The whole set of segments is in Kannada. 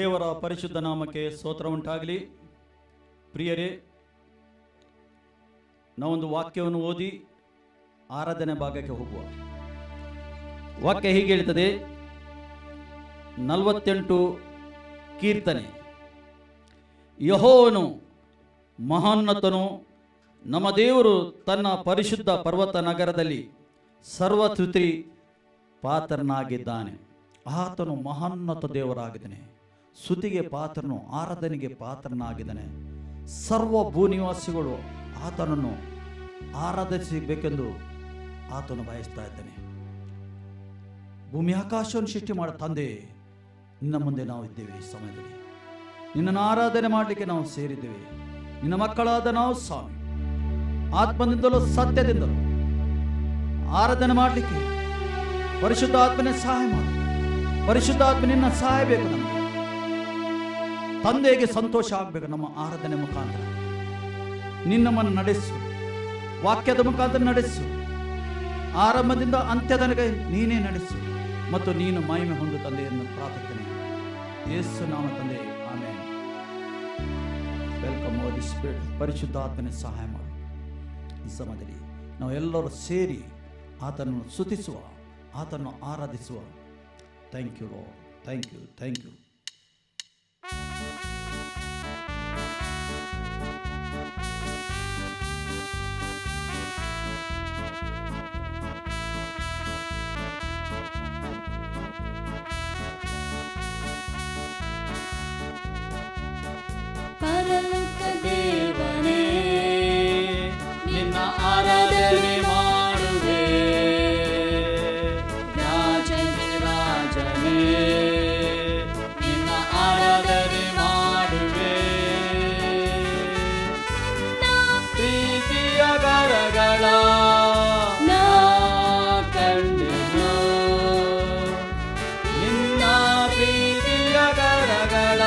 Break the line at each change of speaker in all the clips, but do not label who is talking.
ದೇವರ ಪರಿಶುದ್ಧ ನಾಮಕ್ಕೆ ಸ್ತೋತ್ರ ಉಂಟಾಗಲಿ. ಪ್ರಿಯರೇ, ನಾವೊಂದು ವಾಕ್ಯವನ್ನು ಓದಿ ಆರಾಧನೆ ಭಾಗಕ್ಕೆ ಹೋಗುವ. ವಾಕ್ಯ ಹೀಗೆ ಹೇಳ್ತದೆ, 48 ಕೀರ್ತನೆ. ಯೆಹೋವನು ಮಹೋನ್ನತನು, ನಮ್ಮ ದೇವರು ತನ್ನ ಪರಿಶುದ್ಧ ಪರ್ವತ ನಗರದಲ್ಲಿ ಸರ್ವಸ್ತುತಿ ಪಾತ್ರನಾಗಿದ್ದಾನೆ. ಆತನು ಮಹೋನ್ನತ ದೇವರಾಗಿದ್ದಾನೆ, ಸ್ತುತಿಗೆ ಪಾತ್ರನು, ಆರಾಧನೆಗೆ ಪಾತ್ರನಾಗಿದ್ದಾನೆ. ಸರ್ವ ಭೂನಿವಾಸಿಗಳು ಆತನನ್ನು ಆರಾಧಿಸಬೇಕೆಂದು ಆತನು ಬಯಸ್ತಾ ಇದ್ದಾನೆ. ಭೂಮಿ ಆಕಾಶವನ್ನು ಸೃಷ್ಟಿ ಮಾಡ ತಂದೆ, ನಿನ್ನ ಮುಂದೆ ನಾವು ಇದ್ದೇವೆ. ಈ ಸಮಯದಲ್ಲಿ ನಿನ್ನನ್ನು ಆರಾಧನೆ ಮಾಡಲಿಕ್ಕೆ ನಾವು ಸೇರಿದ್ದೇವೆ. ನಿನ್ನ ಮಕ್ಕಳಾದ ನಾವು ಸ್ವಾಮಿ, ಆತ್ಮದಿಂದಲೂ ಸತ್ಯದಿಂದಲೂ ಆರಾಧನೆ ಮಾಡಲಿಕ್ಕೆ ಪರಿಶುದ್ಧ ಆತ್ಮನೇ ಸಹಾಯ ಮಾಡು. ಪರಿಶುದ್ಧ ಆತ್ಮ ನಿನ್ನ ಸಹಾಯ ಬೇಕು. ನಮಗೆ ತಂದೆಗೆ ಸಂತೋಷ ಆಗಬೇಕು. ನಮ್ಮ ಆರಾಧನೆ ಮುಖಾಂತರ ನಿನ್ನಮ್ಮನ್ನು ನಡೆಸು, ವಾಕ್ಯದ ಮುಖಾಂತರ ನಡೆಸು, ಆರಂಭದಿಂದ ಅಂತ್ಯದವರೆಗೆ ನೀನೇ ನಡೆಸು ಮತ್ತು ನೀನು ಮಹಿಮೆ ಹೊಂದು ತಂದೆಯನ್ನು ಪ್ರಾರ್ಥನೆ ಯೇಸು ನಾಮ ತಂದೆ, ಆಮೆನ್. ವೆಲ್ಕಮ್ ಹೋಲಿ ಸ್ಪಿರಿಟ್. ಪರಿಶುದ್ಧ ಆತ್ಮನೇ ಸಹಾಯ ಮಾಡು. ಈ ಸಮಯದಲ್ಲಿ ನಾವು ಎಲ್ಲರೂ ಸೇರಿ ಆತನನ್ನು ಸ್ತುತಿಸುವ, ಆತನನ್ನು ಆರಾಧಿಸುವ. Thank you Lord, thank you, thank you.
ಪರಲೋಕ ದೇವನೇ, ನಿನ್ನ ಆರಾಧನೆ ಮಾಡುವೆ. ರಾಜನೇ ರಾಜನೇ, ನಿನ್ನ ಆರಾಧನೆ ಮಾಡುವೆ. ಪ್ರೀತಿಯ ಕರಗಳ ನಾ ಕಂಡೆನು, ನಿನ್ನ ಪ್ರೀತಿಯ ಕರಗಳ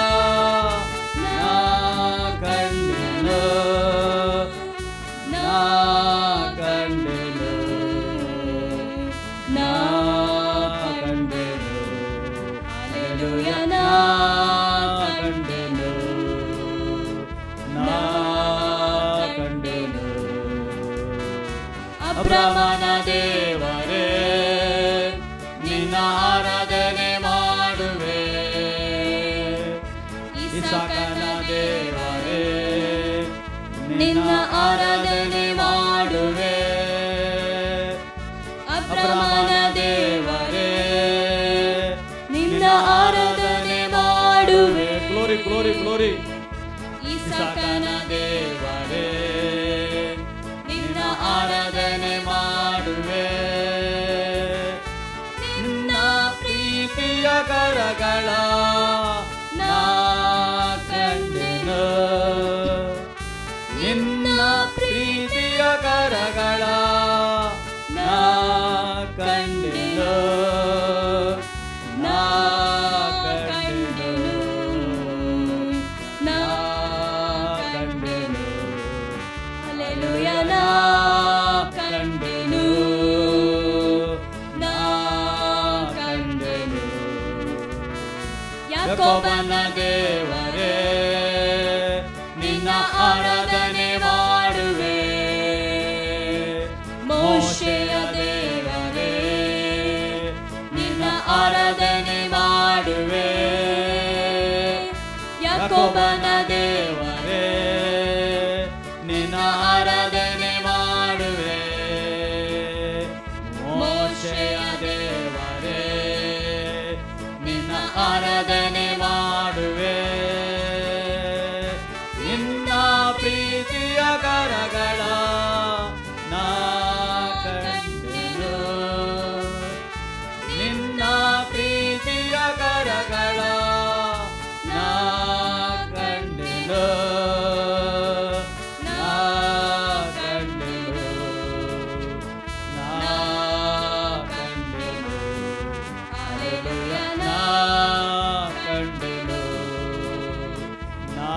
ಅಬ್ರಹ್ಮನ ದೇವರೇ, ನಿನ್ನ ಆರಾಧನೆ ಮಾಡುವೆ. ಇಸಾಕನ ದೇವರೇ, ನಿನ್ನ ಆರಾಧನೆ ಮಾಡುವೆ. ಅಬ್ರಹ್ಮನ ದೇವರೇ, ನಿನ್ನ ಆರಾಧನೆ ಮಾಡುವೆ.
Glory glory glory.
ಇಸಾಕನ ದೇವರೇ, ನಿನ್ನ ಆರಾಧನೆ ಮಾಡುವೆ. ನಿನ್ನ ಪ್ರೀತಿಯ ಕರಗಳ ನಾ ಕಂಡೆನು, ನಿನ್ನ ಪ್ರೀತಿಯ ಕರಗಳ ನಾ ಕಂಡೆನು, ನಾ ಕಂಡೆನು, ನಾ ಕಂಡೆನು. ಹಲ್ಲೆಲೂಯಾ, ನಾ ಕಂಡೆನು, ನಾ ಕಂಡೆನು. ಯಾಕೋಬನ ದೇವರೇ, ನಿನ್ನ ಆರಾಧನೆ ಮಾಡುವೆ. ಮೋಶೆಯ ದೇವರೇ, ನಿನ್ನ ಆರಾಧನೆ ಮಾಡುವೆ. ಯಾಕೋಬನ ದೇವರೇ, ನಿನ್ನ ಆರಾಧನೆ ಮಾಡುವೆ. ಮೋಶೆಯ ದೇವರೇ, ನಿನ್ನ ಆರಾಧನೆ ಮಾಡುವೆ. ನಿನ್ನ ಪ್ರೀತಿಯ ಕರಗಳ ನಾ ಕಂಡೆನು, ನಿನ್ನ ಪ್ರೀತಿಯ ಕರಗಳ ನಾ ಕಂಡೆನು, ನಾ ಕಂಡೆನು, ನಾ ಕಂಡೆನು. ಹಲ್ಲೆಲೂಯಾ, ನಾ ಕಂಡೆನು, ನಾ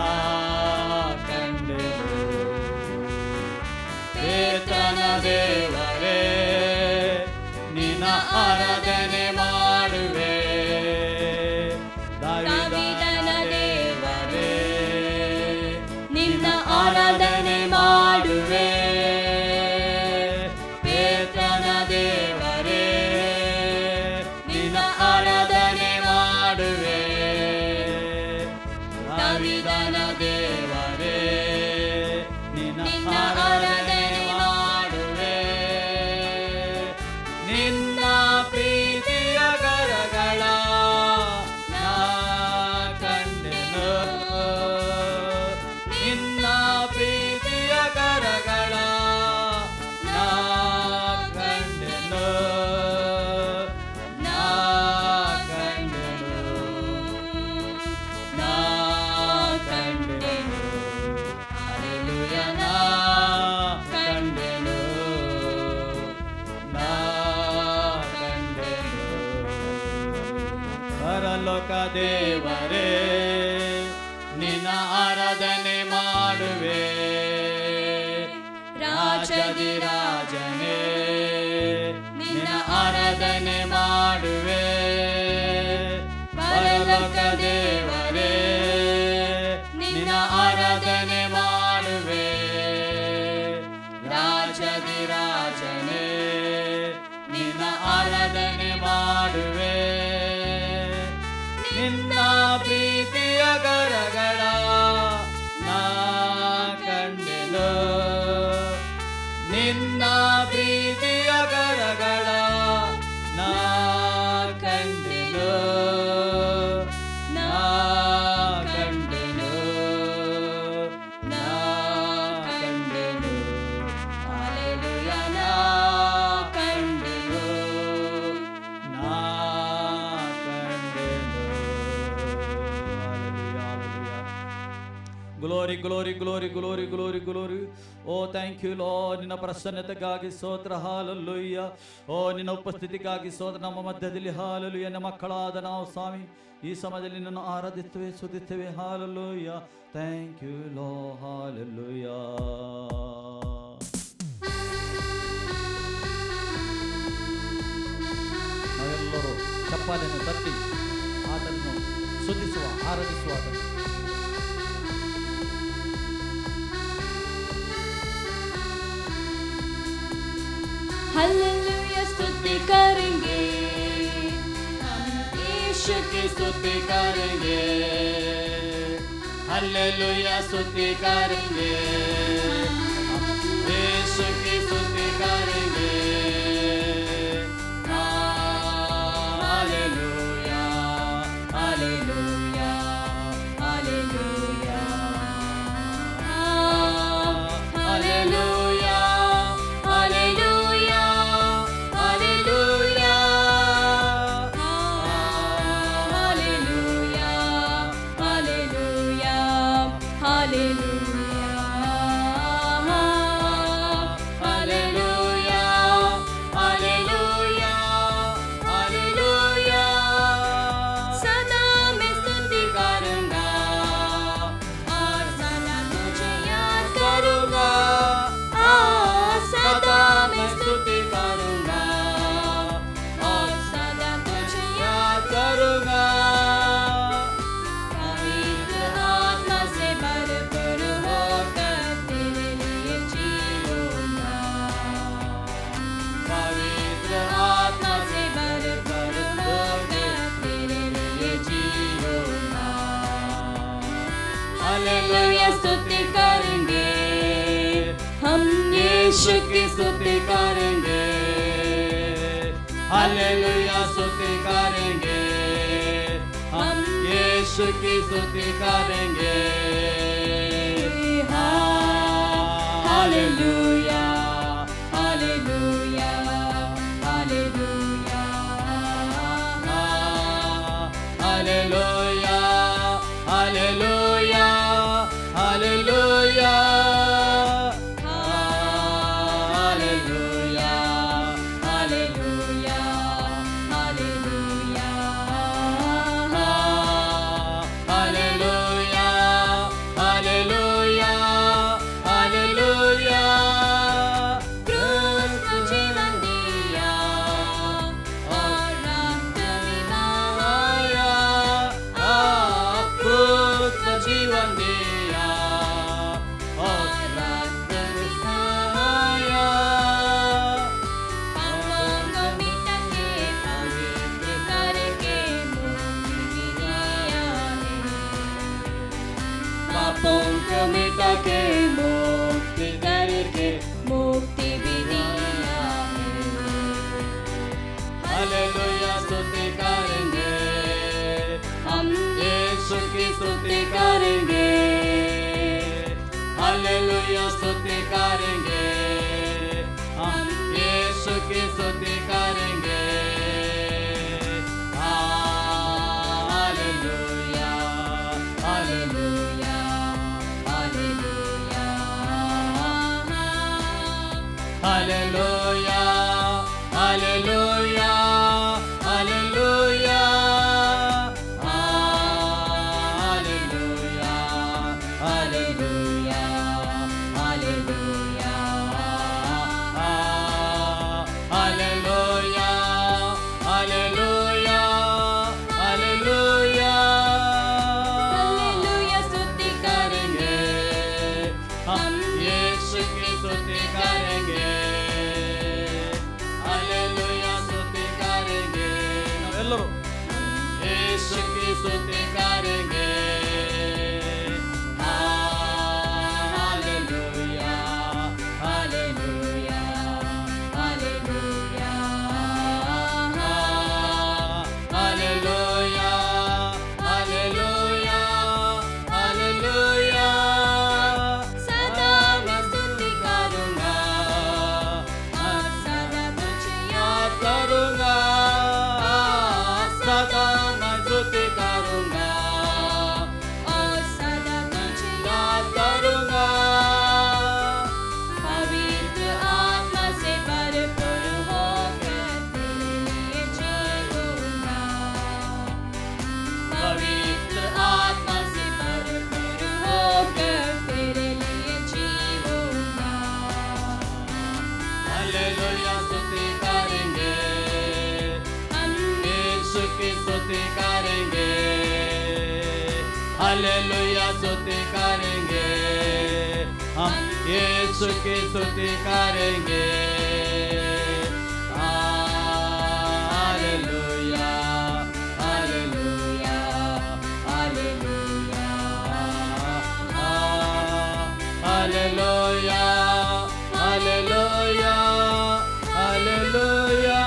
ಕಂಡೆನು. ಪೇತ್ರನ ದೇವರೇ, ನಿನ್ನ ಆರಾಧನೆ ಮಾಡುವೆ. ದಾವೀದನ ಸವಿದಾನ ದೇವರೇ ನಿನ್ನ ಆರಾಧನೆ ಮಾಡುವೆ. ನಿನ್ನ ಪ್ರೀತಿಯ ಕರಗಳ ನಾ ಕಂಡೆನು. ನಿನ್ನ ಪ್ರೀತಿಯ ಕರಗಳ ನಾ ಕಂಡೆನು. ನಾ ಕಂಡೆನು. ನಾ ಕಂಡೆನು. ಹಲ್ಲೆಲೂಯ ನಾ ಕಂಡೆನು. ನಾ ಕಂಡೆನು. ಪರಲೋಕ ದೇವರೇ ನಿನ್ನ ಆರಾಧನೆ ಮಾಡುವೆ. ರಾಜದಿ ರಾಜನೇ ನಿನ್ನ ಆರಾಧನೆ ಮಾಡುವೆ. ಪರಲೋಕ ದೇವರೇ ನಿನ್ನ ಆರಾಧನೆ ಮಾಡುವೆ. ರಾಜದಿ ರಾಜನೇ ನಿನ್ನ ಆರಾಧನೆ ಮಾಡುವೆ. ನಿನ್ನ ಪ್ರೀತಿಯ ಕರಗಳ ನಾ ಕಂಡೆನು. ನಿನ್ನ ಪ್ರೀತಿಯ ಕರಗಳ ನಾ ಕಂಡೆನು. ನಾ ಕಂಡೆನು. ನಾ ಕಂಡೆನು. ಹಲ್ಲೆಲೂಯ ನಾ ಕಂಡೆನು. ನಾ ಕಂಡೆನು. Glory glory glory glory glory glory. Oh thank you Lord. ನಿನ್ನ ಪ್ರಸನ್ನತೆಗಾಗಿ ಸ್ತೋತ್ರ. ಹಾಲೆಲೂಯ. ಓ ನಿನ್ನ ಉಪಸ್ಥಿತಿಗಾಗಿ ಸ್ತೋತ್ರ. ನಮ್ಮ ಮಧ್ಯದಲ್ಲಿ ಹಾಲೆಲೂಯ. ನನ್ನ ಮಕ್ಕಳಾದ ನಾವು ಸ್ವಾಮಿ ಈ ಸಮಯದಲ್ಲಿ ನಿನ್ನನ್ನು ಆರಾಧಿಸುತ್ತೇವೆ, ಸ್ತುತಿಸುತ್ತೇವೆ. Hallelujah. Thank you Lord. Hallelujah. ನಾವೆಲ್ಲರೂ ಚಪ್ಪಾಳೆಯನ್ನು ತಟ್ಟಿ ಆತನನ್ನು ಸ್ತುತಿಸುವ, ಆರಾಧಿಸುವ. ಆತನು
हालेलुया स्तुति करेंगे, हम यीशु की स्तुति करेंगे. हालेलुया स्तुति करेंगे, हम यीशु की स्तुति करेंगे. Hallelujah hallelujah hallelujah hallelujah. Hallelujah स्तुति करेंगे, हम यीशु की स्तुति करेंगे. हालेलुया स्तुति करेंगे, हम यीशु की स्तुति करेंगे. Hallelujah hallelujah hallelujah hallelujah hallelujah hallelujah hallelujah hallelujah hallelujah hallelujah hallelujah hallelujah. क्रूस को जीवन दिया और रक्त निभाया. क्रूस को जीवन दिया और रक्त निभाया. पापों को मिटा के पवित्र करके मुक्ति दिया है. पापों को मिटा के मुक्ति करके मुक्ति भी दिया है।
हालेलुया स्तुति करेंगे,
हम
यीशु की स्तुति करेंगे। हालेलुया स्तुति करेंगे, हम यीशु की स्तुति करेंगे। Hallelujah
hallelujah hallelujah
hallelujah hallelujah hallelujah hallelujah
hallelujah
hallelujah hallelujah hallelujah
hallelujah स्तुति
करेंगे, हम यीशु की स्तुति करेंगे। हालेलुया स्तुति करेंगे, नाವೆಲ್ಲರೂ यीशु की स्तुति करेंगे। Hallelujah
hallelujah hallelujah
hallelujah hallelujah hallelujah
सदा मैं स्तुति करूंगा और सदा तुझे
याद करूंगा, सदा मैं स्तुति करूंगा
और सदा तुझे
याद करूंगा।
पवित्र आत्मा से भरपूर होकर तेरे लिए जीऊंगा। पवित्र आत्मा से भरपूर होकर तेरे लिए जीऊंगा।
हालेलुया स्तुति करेंगे,
हम
यीशु की स्तुति करेंगे। हालेलुया स्तुति करेंगे, हम यीशु की स्तुति करेंगे। Hallelujah
hallelujah hallelujah
hallelujah hallelujah hallelujah.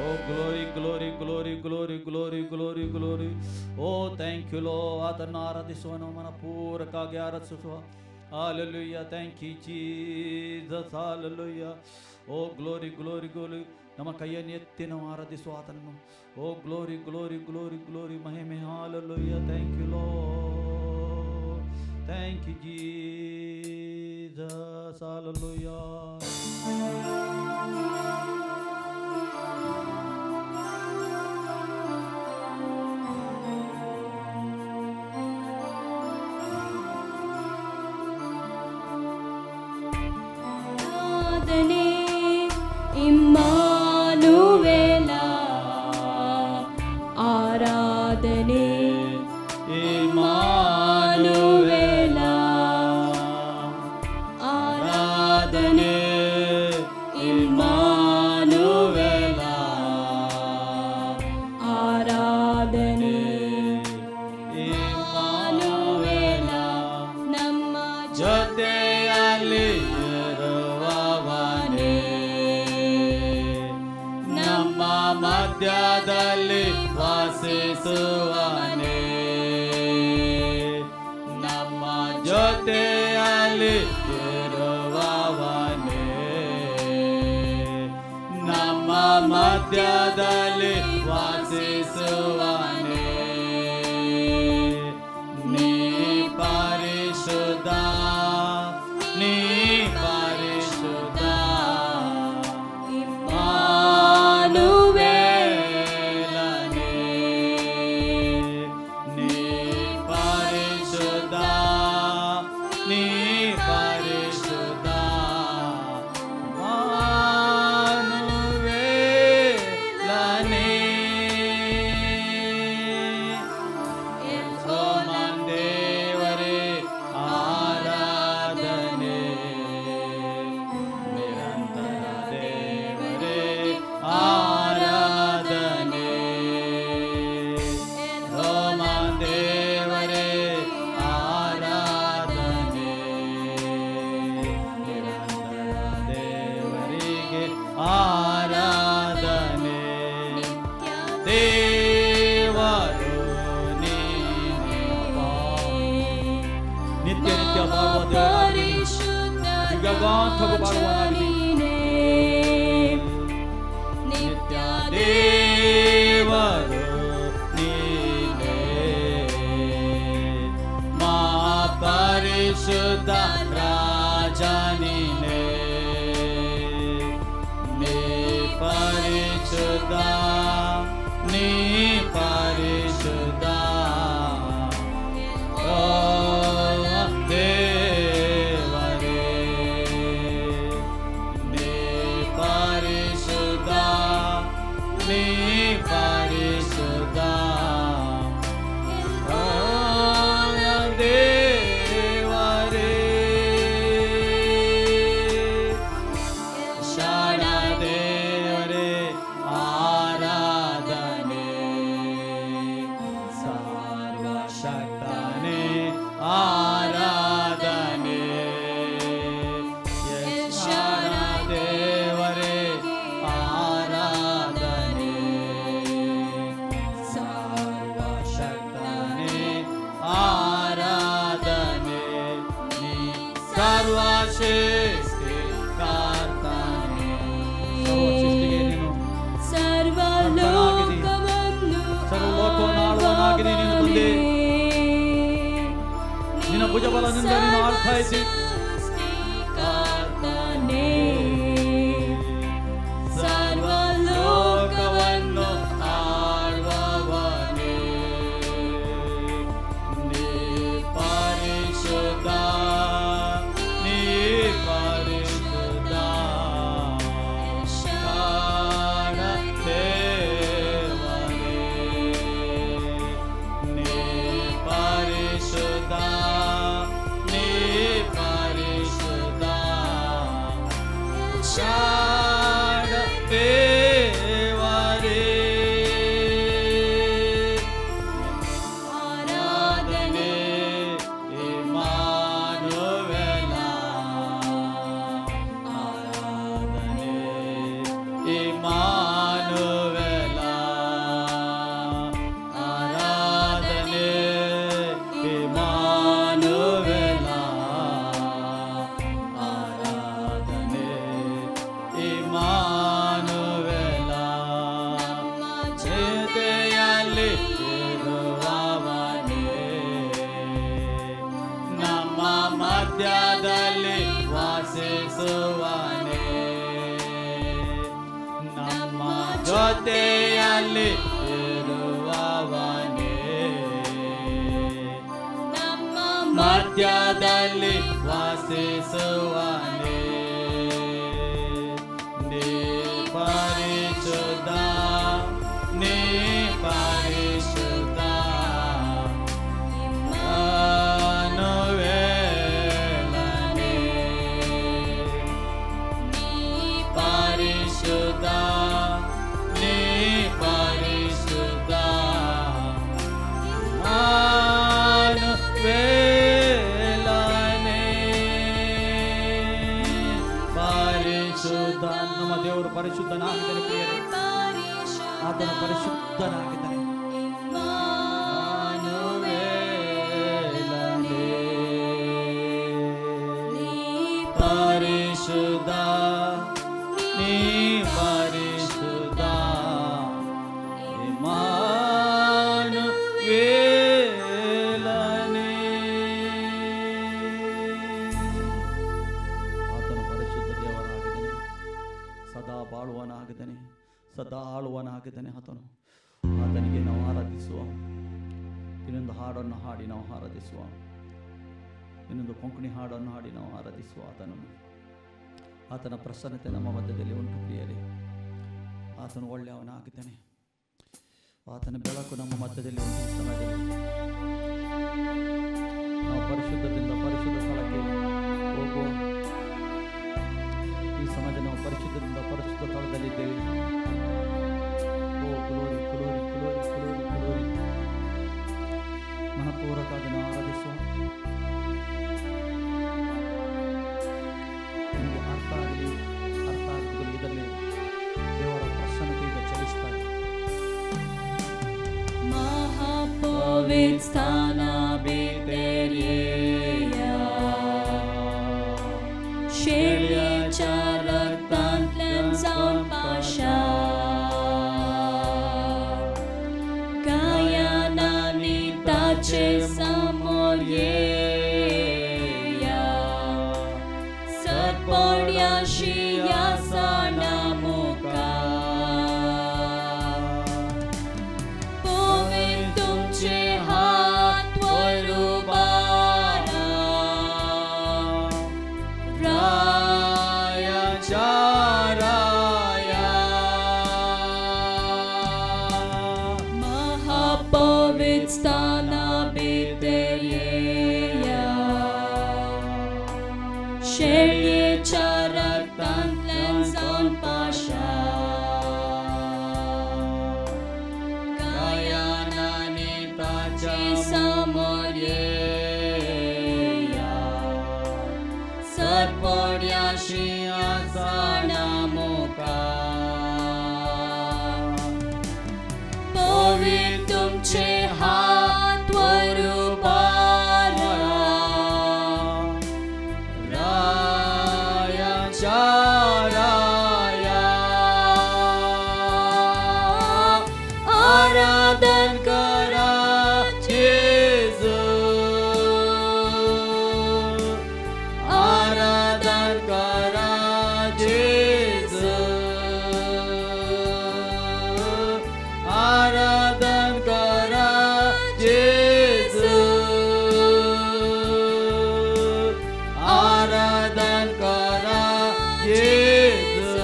Oh glory glory glory glory glory glory glory. Oh thank you Lord. ಆತನ್ನು ಆರಾಧಿಸುವ ಮನಪೂರ್ವಕವಾಗಿ ಆರಾಧಿಸುವ. Hallelujah. Thank you Jesus. Hallelujah. Oh glory glory glory. ನಮ್ಮ ಕೈಯನ್ನು ಎತ್ತಿ ನಾವು ಆರಾಧಿಸುವ ಆತನನ್ನು. Oh glory glory glory glory. ಮಹಿಮೆ. Hallelujah. Thank you Lord. Thank you Jesus. Hallelujah.
ಆರಾಧನೆ ಇಮ್ಮಾನುವೇಲ ಆರಾಧನೆ
ಇಮ್ಮಾನುವೇಲ
ಆರಾಧನೆ ಇಮ್ಮಾನುವೇಲ ಆರಾಧನೆ ಇಮ್ಮಾನುವೇಲ ನಮ್ಮ
ಜೊತೆಯಲ್ಲಿ ಇರುವವನೇ, ನಮ್ಮ ಮಧ್ಯದಲ್ಲಿ ವಾಸಿಸುವನೇ, ನಮ್ಮ ಜೊತೆಯಲ್ಲಿ ಇರುವವನೇ, ನಮ್ಮ ಮಧ್ಯದಲ್ಲಿ ವಾಸಿಸುವನೇ. ನೀ ಪರಿಶುದ್ಧ, ನೀ ಪರಿಶುದ್ಧ, ಇಮ್ಮಾನುವೇಲನೇ. ನೀ ಪರಿಶುದ್ಧ, ನೀ ಪರಿಶುದ್ಧ, ಇಮ್ಮಾನುವೇಲನೇ. ಮಾತುಗೂ ಬಾಳುವನಾಗಿದೆ.
ನಿತ್ಯ ದೇವರು ನೀನೇ, ಮಹಾಪರಿಶುದ್ಧ ರಾಜ ನೀನೇ, ನೀ ಪರಿಶುದ್ಧ, ನೀ ಪರಿಶುದ್ಧ, ಓ ದೇವರೇ, ನೀ ಪರಿಶುದ್ಧ, ನೀ ಪರಿಶುದ್ಧ, ಓ ದೇವರೇ, ಶಾಣ ದೇವರೇ ಆರಾಧನೆ, ಸರ್ವಶಕ್ತನೇ ಆರಾಧನೆ, ಶಾಣ ದೇವರೇ ಆರಾಧನೆ, ಸರ್ವಶಕ್ತನೇ ಆರಾಧನೆ, ನೀ ಸರ್ವಶ್ರೇಷ್ಠಿ ಕರ್ತನೇ.
ಸರ್ವಸೃಷ್ಟಿಗೆ ನೀನು
ಸರ್ವಲೋಕವನ್ನು
ಸರ್ವಲೋಕವನ್ನಾಳುವನಾಗಿ ನೀನು ತಂದೆ. ನಿನ್ನ ಭುಜಬಲದಿಂದ ನೀನು ಆಳ್ತಾ ಇದ್ದಿ.
ಸೃಷ್ಟಿಕರ್ತನೇ, ಸರ್ವಲೋಕವನ್ನು
ಆಳ್ವವನೇ, ನೀ ಪರಿಶುದ್ಧ, ನೀ ಪರಿಶುದ್ಧ, ಶಾಣ ದೇವರೇ, ನೀ ಪರಿಶುದ್ಧ, ನೀ ಪರಿಶುದ್ಧ, ಶಾಣ ದೇವರೇ,
ಆರಾಧನೆ
ಇಮ್ಮಾನುವೇಲ, ಆರಾಧನೆ ಇಮ್ಮಾನುವೇಲ, ಆರಾಧನೆ ಇಮ್ಮಾನುವೇಲ, ಆರಾಧನೆ ಇಮ್ಮಾನುವೇಲ, ಜೊತೆಯಲ್ಲಿ ಇರುವವನೇ, ನಮ್ಮ ಮಧ್ಯದಲ್ಲಿ ವಾಸಿಸುವನೇ, ನಮ್ಮ ಜೊತೆಯಲ್ಲಿ ಇರುವವನೇ,
ನಮ್ಮ
ಮಧ್ಯದಲ್ಲಿ ವಾಸಿಸುವನೇ, ನೀ ಪರಿಶುದ್ಧ, ನೀ ಪರಿಶುದ್ಧ, ಇಮ್ಮಾನುವೇಲನೇ,
ನೀ
ಪರಿಶುದ್ಧ, ನೀ ಪರಿಶುದ್ಧ, ಇಮ್ಮಾನುವೇಲನೇ, ಪರಿಶುದ್ಧ. ನಮ್ಮ ದೇವರು ಪರಿಶುದ್ಧನಾಗಿದ್ದಾನೆ ಪ್ರಿಯರೇ, ಆತನು ಪರಿಶುದ್ಧನಾಗಿದ್ದಾನೆ. ಇಮ್ಮಾನುವೇಲನೇ, ಪರಿಶುದ್ಧ, ನೀ ಪರಿಶುದ್ಧ, ಇಮ್ಮಾನುವೇಲನೇ. ಆತನು ಪರಿಶುದ್ಧ ದೇವರಾಗಿದ್ದಾನೆ, ಸದಾ ಬಾಳುವನಾಗಿದ್ದಾನೆ, ಸದಾ ಆಳುವನಾಗಿದ್ದಾನೆ. ಆತನಿಗೆ ನಾವು ಆರಾಧಿಸುವ. ಇನ್ನೊಂದು ಹಾಡನ್ನು ಹಾಡಿ ನಾವು ಆರಾಧಿಸುವ, ಇನ್ನೊಂದು ಕೊಂಕಣಿ ಹಾಡನ್ನು ಹಾಡಿ ನಾವು ಆರಾಧಿಸುವ ಆತನನ್ನು. ಆತನ ಪ್ರಸನ್ನತೆ ನಮ್ಮ ಮಧ್ಯದಲ್ಲಿ ಉಂಟು ಪ್ರಿಯರೇ. ಆತನು ಒಳ್ಳೆಯವನಾಗಿದ್ದಾನೆ, ಆತನ ಬೆಳಕು ನಮ್ಮ ಮಧ್ಯದಲ್ಲಿ ಉಂಟು. ಈ ಸಮಯದಲ್ಲಿ ನಾವು ಪರಿಶುದ್ಧದಿಂದ ಪರಿಶುದ್ಧ ಸ್ಥಳಕ್ಕೆ ಹೋಗುವ. ಈ ಸಮಯದಲ್ಲಿ ನಾವು ಪರಿಶುದ್ಧದಿಂದ ಪರಿಶುದ್ಧ ಸ್ಥಳದಲ್ಲಿದ್ದೇವೆ. ಓ ಕುಲೋರಿ ಕುಲೋರಿ ಕುಲೋರಿ ಕುಲೋರಿ ಕುಲೋರಿ, ಮನಪೂರ್ವಕವಾಗಿ ನಾವು ಆರಾಧಿಸುವ. ನಿಮಗೆ ಅರ್ಥ ಆಗಲಿ ಅರ್ಥ ಆಗಲಿ, ಇದರಲ್ಲಿ ದೇವರ ಪ್ರಸನ್ನತೆ ಈಗ ಚಲಿಸ್ತಾರೆ.
महापवित्र स्थान बेतेरिया शेलिया tace samor yeya Sarpodia shia sana muka Povintum chehat vorubana Raya charaya Mahapovit stana biteryeya Shelye charak tantlan son pasha Kayana nitacha samoryeya Sarpodya shia sana muka Povitum chehat vorubana Raya charaya Aradan kara Jesus Aradan kara Jesus Aradan kara Jesus Aradan kara Jesus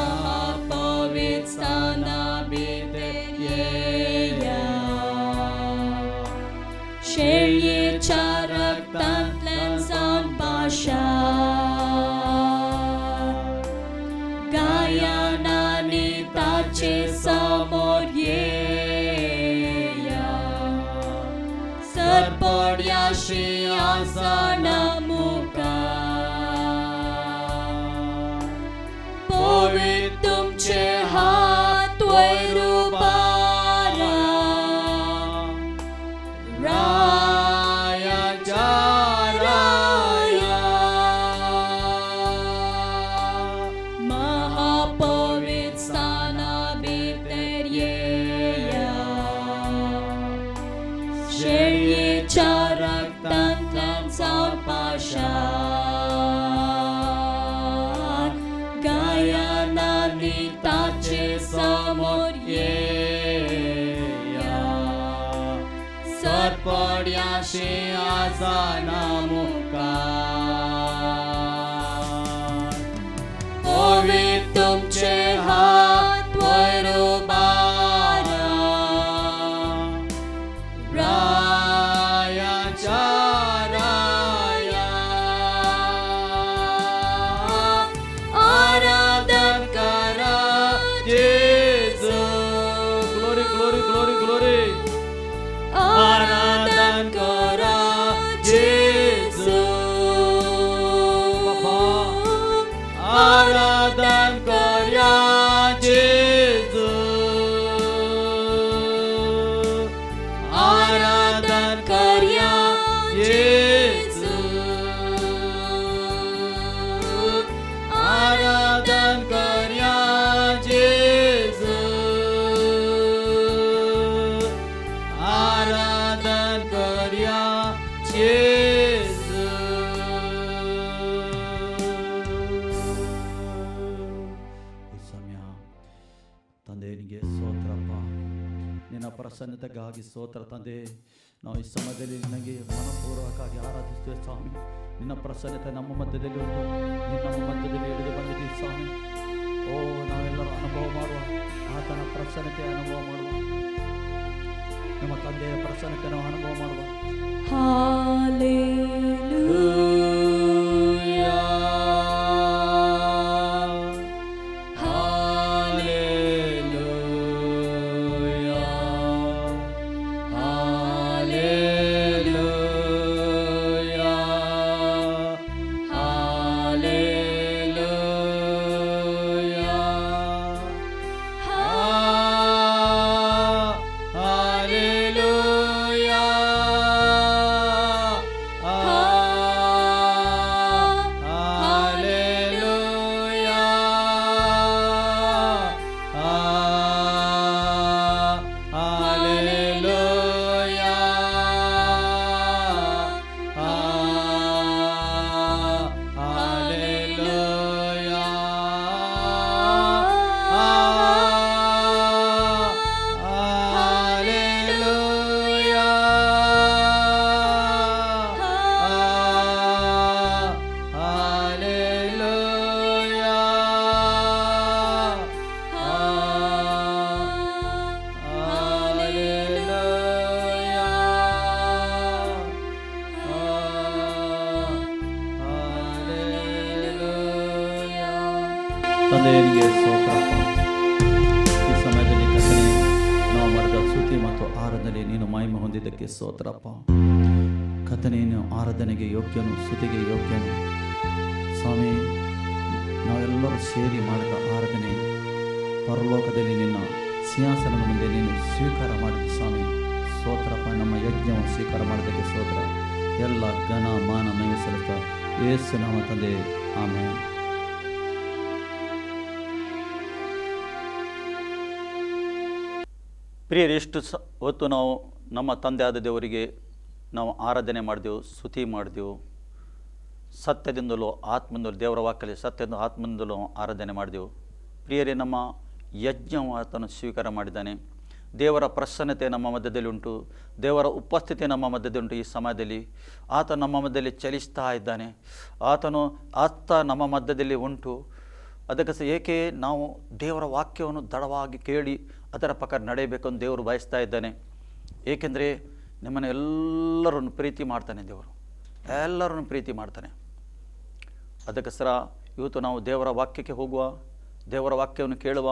Mahapavit stana biteryeya Shelye charak tantlan san pasha Gayana nitache samoryeya Sarpodya shia sana muka Povitum chehat vorubana Raya charaya Mahapovit stana biteryeya Shelye charak tantlan san pasha Gayana nitache samoryeya Sarpodya shia sana muka Povitum chehat vorubana Raya charaya Aradan kara Jesus Glory, glory, glory, glory Aradan kara Jesus Bapa Aradan kara Jesus Aradan karya Jesus Aradan karya Jesus Aradan karya
ಈ ಸಮಯ ತಂದೆ ನಿನಗೆ ಸ್ತೋತ್ರಪ್ಪ ನಿನ್ನ ಪ್ರಸನ್ನತೆಗಾಗಿ ಸ್ತೋತ್ರ ತಂದೆ ನಾವು ಈ ಸಮಯದಲ್ಲಿ ನಿನಗೆ ಮನಪೂರ್ವಕವಾಗಿ ಆರಾಧಿಸ್ತೇವೆ ಸ್ವಾಮಿ ನಿನ್ನ ಪ್ರಸನ್ನತೆ ನಮ್ಮ ಮಧ್ಯದಲ್ಲಿ ಉಂಟು ನೀನು ನಮ್ಮ ಮಧ್ಯದಲ್ಲಿ ಇಳಿದು ಬಂದಿದ್ದೀವಿ ಸ್ವಾಮಿ ಓ ನಾವೆಲ್ಲರೂ ಅನುಭವ ಮಾಡುವ ಆತನ ಪ್ರಸನ್ನತೆ ಅನುಭವ ಮಾಡುವ ನಮ್ಮ ತಂದೆಯ ಪ್ರಸನ್ನತೆ ನಾವು ಅನುಭವ ಮಾಡುವ
Hallelujah.
ನಿನಗೆ ಸ್ತೋತ್ರಪ್ಪ. ಈ ಸಮಯದಲ್ಲಿ ಕರ್ತನೇ ನಾವು ಮಾಡಿದ ಸ್ತುತಿ ಮತ್ತು ಆರಾಧನೆ ನೀನು ಮಹಿಮೆ ಹೊಂದಿದ್ದಕ್ಕೆ ಸ್ತೋತ್ರಪ್ಪ. ಕರ್ತನೇ ನೀನು ಆರಾಧನೆಗೆ ಯೋಗ್ಯನು, ಸ್ತುತಿಗೆ ಯೋಗ್ಯನು ಸ್ವಾಮಿ. ನಾವೆಲ್ಲರೂ ಸೇರಿ ಮಾಡಿದ ಆರಾಧನೆ ಪರಲೋಕದಲ್ಲಿ ನಿನ್ನ ಸಿಂಹಾಸನದ ಮುಂದೆ ನೀನು ಸ್ವೀಕಾರ ಮಾಡಿದ ಸ್ವಾಮಿ. ಸ್ತೋತ್ರಪ್ಪ. ನಮ್ಮ ಯಜ್ಞವನ್ನು ಸ್ವೀಕಾರ ಮಾಡೋದಕ್ಕೆ ಸ್ತೋತ್ರ. ಎಲ್ಲ ಘನ ಮಾನ ಮಹಿಮೆ ಸಲ್ಲಿಸ್ತಾ ಯೇಸು ನಾಮ ತಂದೆ, ಆಮೆನ್. ಪ್ರಿಯರೆಷ್ಟು ಹೊತ್ತು ನಾವು ನಮ್ಮ ತಂದೆ ಆದ ದೇವರಿಗೆ ನಾವು ಆರಾಧನೆ ಮಾಡಿದೆವು, ಸ್ತುತಿ ಮಾಡಿದೆವು. ಸತ್ಯದಿಂದಲೂ ಆತ್ಮದಿಂದಲೂ, ದೇವರ ವಾಕ್ಯದಲ್ಲಿ ಸತ್ಯದಿಂದ ಆತ್ಮದಿಂದಲೂ ಆರಾಧನೆ ಮಾಡಿದೆವು. ಪ್ರಿಯರೇ, ನಮ್ಮ ಯಜ್ಞವು ಆತನು ಸ್ವೀಕಾರ ಮಾಡಿದ್ದಾನೆ. ದೇವರ ಪ್ರಸನ್ನತೆ ನಮ್ಮ ಮಧ್ಯದಲ್ಲಿ ಉಂಟು, ದೇವರ ಉಪಸ್ಥಿತಿ ನಮ್ಮ ಮಧ್ಯದಲ್ಲಿ ಉಂಟು. ಈ ಸಮಯದಲ್ಲಿ ಆತ ನಮ್ಮ ಮಧ್ಯದಲ್ಲಿ ಚಲಿಸ್ತಾ ಇದ್ದಾನೆ. ಆತ ನಮ್ಮ ಮಧ್ಯದಲ್ಲಿ ಉಂಟು. ಅದಕ್ಕೆ ಏಕೆ ನಾವು ದೇವರ ವಾಕ್ಯವನ್ನು ದೃಢವಾಗಿ ಕೇಳಿ ಅದರ ಪ್ರಕಾರ ನಡೆಯಬೇಕೆಂದು ದೇವರು ಬಯಸ್ತಾ ಇದ್ದಾನೆ. ಏಕೆಂದರೆ ನಿಮ್ಮನ್ನು ಎಲ್ಲರನ್ನು ಪ್ರೀತಿ ಮಾಡ್ತಾನೆ. ದೇವರು ಎಲ್ಲರನ್ನು ಪ್ರೀತಿ ಮಾಡ್ತಾನೆ. ಅದಕ್ಕೋಸ್ಕರ ಇವತ್ತು ನಾವು ದೇವರ ವಾಕ್ಯಕ್ಕೆ ಹೋಗುವ, ದೇವರ ವಾಕ್ಯವನ್ನು ಕೇಳುವ.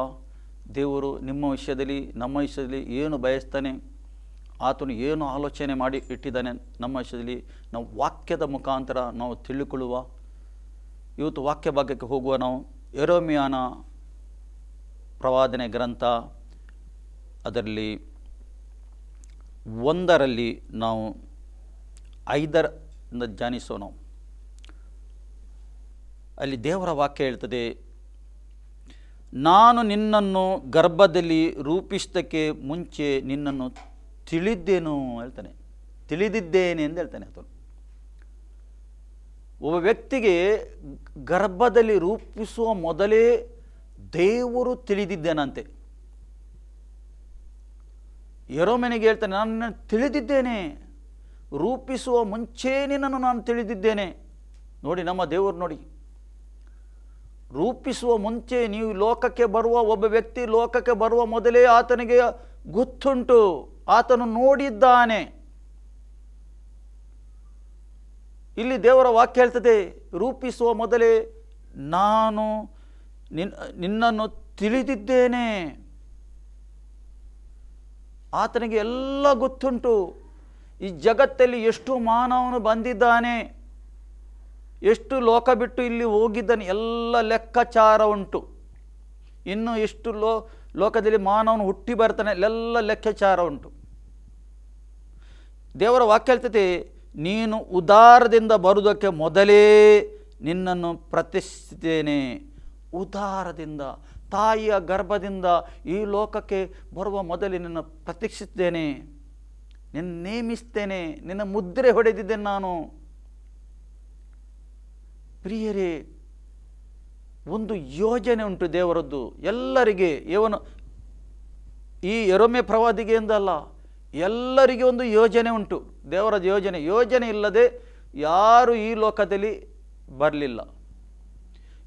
ದೇವರು ನಿಮ್ಮ ವಿಷಯದಲ್ಲಿ, ನಮ್ಮ ವಿಷಯದಲ್ಲಿ ಏನು ಬಯಸ್ತಾನೆ, ಆತನು ಏನು ಆಲೋಚನೆ ಮಾಡಿ ಇಟ್ಟಿದ್ದಾನೆ ನಮ್ಮ ವಿಷಯದಲ್ಲಿ ನಾವು ವಾಕ್ಯದ ಮುಖಾಂತರ ನಾವು ತಿಳಿದುಕೊಳ್ಳುವ. ಇವತ್ತು ವಾಕ್ಯ ಭಾಗಕ್ಕೆ ಹೋಗುವ. ನಾವು ಯೆರೆಮೀಯನ ಪ್ರವಾದನೆ ಗ್ರಂಥ ಅದರಲ್ಲಿ 1 ನಾವು 5 ಧ್ಯಾನಿಸೋಣ. ಅಲ್ಲಿ ದೇವರ ವಾಕ್ಯ ಹೇಳ್ತದೆ, ನಾನು ನಿನ್ನನ್ನು ಗರ್ಭದಲ್ಲಿ ರೂಪಿಸಿದ್ದಕ್ಕೆ ಮುಂಚೆ ನಿನ್ನನ್ನು ತಿಳಿದ್ದೇನು ಹೇಳ್ತಾನೆ, ತಿಳಿದಿದ್ದೇನೆ ಎಂದು ಹೇಳ್ತಾನೆ. ಆತನು ಒಬ್ಬ ವ್ಯಕ್ತಿಗೆ ಗರ್ಭದಲ್ಲಿ ರೂಪಿಸುವ ಮೊದಲೇ ದೇವರು ತಿಳಿದಿದ್ದೇನಂತೆ. ಯೆರೆಮೀಯನಿಗೆ ಹೇಳ್ತಾನೆ, ನಾನು ತಿಳಿದಿದ್ದೇನೆ, ರೂಪಿಸುವ ಮುಂಚೆ ನಿನ್ನನ್ನು ನಾನು ತಿಳಿದಿದ್ದೇನೆ. ನೋಡಿ, ನಮ್ಮ ದೇವರು ನೋಡಿ, ರೂಪಿಸುವ ಮುಂಚೆ ನೀವು ಲೋಕಕ್ಕೆ ಬರುವ ಒಬ್ಬ ವ್ಯಕ್ತಿ ಲೋಕಕ್ಕೆ ಬರುವ ಮೊದಲೇ ಆತನಿಗೆ ಗೊತ್ತುಂಟು, ಆತನು ನೋಡಿದ್ದಾನೆ. ಇಲ್ಲಿ ದೇವರ ವಾಕ್ಯ ಹೇಳ್ತದೆ, ರೂಪಿಸುವ ಮೊದಲೇ ನಾನು ನಿನ್ನನ್ನು ತಿಳಿದಿದ್ದೇನೆ. ಆತನಿಗೆ ಎಲ್ಲ ಗೊತ್ತುಂಟು. ಈ ಜಗತ್ತಲ್ಲಿ ಎಷ್ಟು ಮಾನವನು ಬಂದಿದ್ದಾನೆ, ಎಷ್ಟು ಲೋಕ ಬಿಟ್ಟು ಇಲ್ಲಿ ಹೋಗಿದ್ದಾನೆ, ಎಲ್ಲ ಲೆಕ್ಕಾಚಾರ ಉಂಟು. ಇನ್ನು ಎಷ್ಟು ಲೋಕದಲ್ಲಿ ಮಾನವನು ಹುಟ್ಟಿ ಬರ್ತಾನೆ, ಎಲ್ಲ ಲೆಕ್ಕಾಚಾರ ಉಂಟು. ದೇವರ ವಾಕ್ಯ ಹೇಳ್ತದೆ, ನೀನು ಉದಾರದಿಂದ ಬರುವುದಕ್ಕೆ ಮೊದಲೇ ನಿನ್ನನ್ನು ಪ್ರತಿಷ್ಠಿಸಿದ್ದೇನೆ. ಉದಾರದಿಂದ, ತಾಯಿಯ ಗರ್ಭದಿಂದ ಈ ಲೋಕಕ್ಕೆ ಬರುವ ಮೊದಲೇ ನಿನ್ನ ಪ್ರತೀಕ್ಷಿಸಿದ್ದೇನೆ, ನಿನ್ನ ನೇಮಿಸ್ತೇನೆ, ನಿನ್ನ ಮುದ್ರೆ ಹೊಡೆದಿದ್ದೇನೆ ನಾನು. ಪ್ರಿಯರೇ, ಒಂದು ಯೋಜನೆ ಉಂಟು ದೇವರದ್ದು ಎಲ್ಲರಿಗೆ. ಈ ಯೆರೆಮೀಯ ಪ್ರವಾದಿಗೆ ಎಂದಲ್ಲ, ಎಲ್ಲರಿಗೆ ಒಂದು ಯೋಜನೆ ಉಂಟು. ದೇವರ ಯೋಜನೆ ಇಲ್ಲದೆ ಯಾರು ಈ ಲೋಕದಲ್ಲಿ ಬರಲಿಲ್ಲ.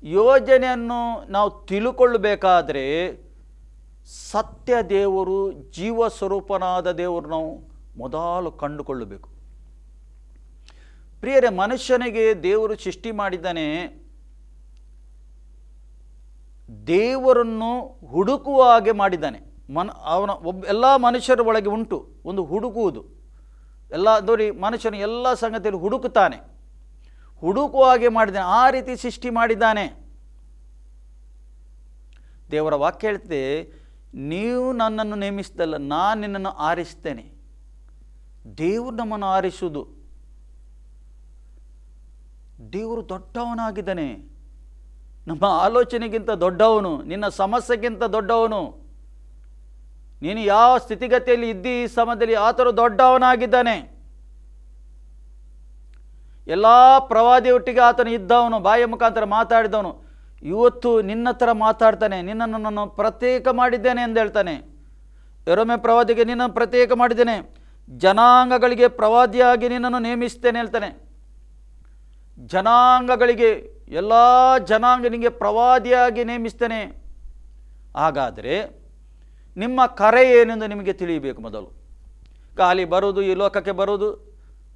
ಯೋಜನೆಯನ್ನು ನಾವು ತಿಳ್ಕೊಳ್ಳಬೇಕಾದ್ರೆ ಸತ್ಯ ದೇವರು, ಜೀವ ಸ್ವರೂಪನಾದ ದೇವರು ನಾವು ಮೊದಲು ಕಂಡುಕೊಳ್ಳಬೇಕು. ಪ್ರಿಯರೇ, ಮನುಷ್ಯನಿಗೆ ದೇವರು ಸೃಷ್ಟಿ ಮಾಡಿದ್ದಾನೆ. ದೇವರನ್ನು ಹುಡುಕುವ ಹಾಗೆ ಮಾಡಿದ್ದಾನೆ. ಅವನ ಎಲ್ಲ ಮನುಷ್ಯರ ಒಳಗೆ ಉಂಟು ಒಂದು ಹುಡುಕುವುದು. ಎಲ್ಲ ನೋಡಿ, ಮನುಷ್ಯನು ಎಲ್ಲ ಸಂಗತಿಯಲ್ಲಿ ಹುಡುಕುತ್ತಾನೆ, ಹುಡುಕುವ ಹಾಗೆ ಮಾಡಿದ್ದಾನೆ. ಆ ರೀತಿ ಸೃಷ್ಟಿ ಮಾಡಿದ್ದಾನೆ. ದೇವರ ವಾಕ್ಯ ಹೇಳ್ತದೆ, ನೀವು ನನ್ನನ್ನು ನೇಮಿಸಿದಲ್ಲ, ನಾನು ನಿನ್ನನ್ನು ಆರಿಸ್ತೇನೆ. ದೇವರು ನಮ್ಮನ್ನು ಆರಿಸುವುದು. ದೇವರು ದೊಡ್ಡವನಾಗಿದ್ದಾನೆ, ನಮ್ಮ ಆಲೋಚನೆಗಿಂತ ದೊಡ್ಡವನು, ನಿನ್ನ ಸಮಸ್ಯೆಗಿಂತ ದೊಡ್ಡವನು. ನೀನು ಯಾವ ಸ್ಥಿತಿಗತಿಯಲ್ಲಿ ಇದ್ದಿ ಈ ಸಮಯದಲ್ಲಿ ಆತನು ದೊಡ್ಡವನಾಗಿದ್ದಾನೆ. ಎಲ್ಲ ಪ್ರವಾದಿಯೊಟ್ಟಿಗೆ ಆತನು ಇದ್ದವನು, ಬಾಯಿಯ ಮುಖಾಂತರ ಮಾತಾಡಿದವನು. ಇವತ್ತು ನಿನ್ನ ಹತ್ರ ಮಾತಾಡ್ತಾನೆ, ನಿನ್ನನ್ನು ನಾನು ಪ್ರತ್ಯೇಕ ಮಾಡಿದ್ದೇನೆ ಎಂದು ಹೇಳ್ತಾನೆ. ಯೆರೆಮೀಯ ಪ್ರವಾದಿಗೆ ನಿನ್ನನ್ನು ಪ್ರತ್ಯೇಕ ಮಾಡಿದ್ದೇನೆ, ಜನಾಂಗಗಳಿಗೆ ಪ್ರವಾದಿಯಾಗಿ ನಿನ್ನನ್ನು ನೇಮಿಸ್ತೇನೆ ಹೇಳ್ತಾನೆ. ಜನಾಂಗಗಳಿಗೆ, ಎಲ್ಲ ಜನಾಂಗನಿಗೆ ಪ್ರವಾದಿಯಾಗಿ ನೇಮಿಸ್ತೇನೆ. ಹಾಗಾದರೆ ನಿಮ್ಮ ಕರೆ ಏನೆಂದು ನಿಮಗೆ ತಿಳಿಯಬೇಕು. ಮೊದಲು ಖಾಲಿ ಬರುವುದು, ಈ ಲೋಕಕ್ಕೆ ಬರುವುದು,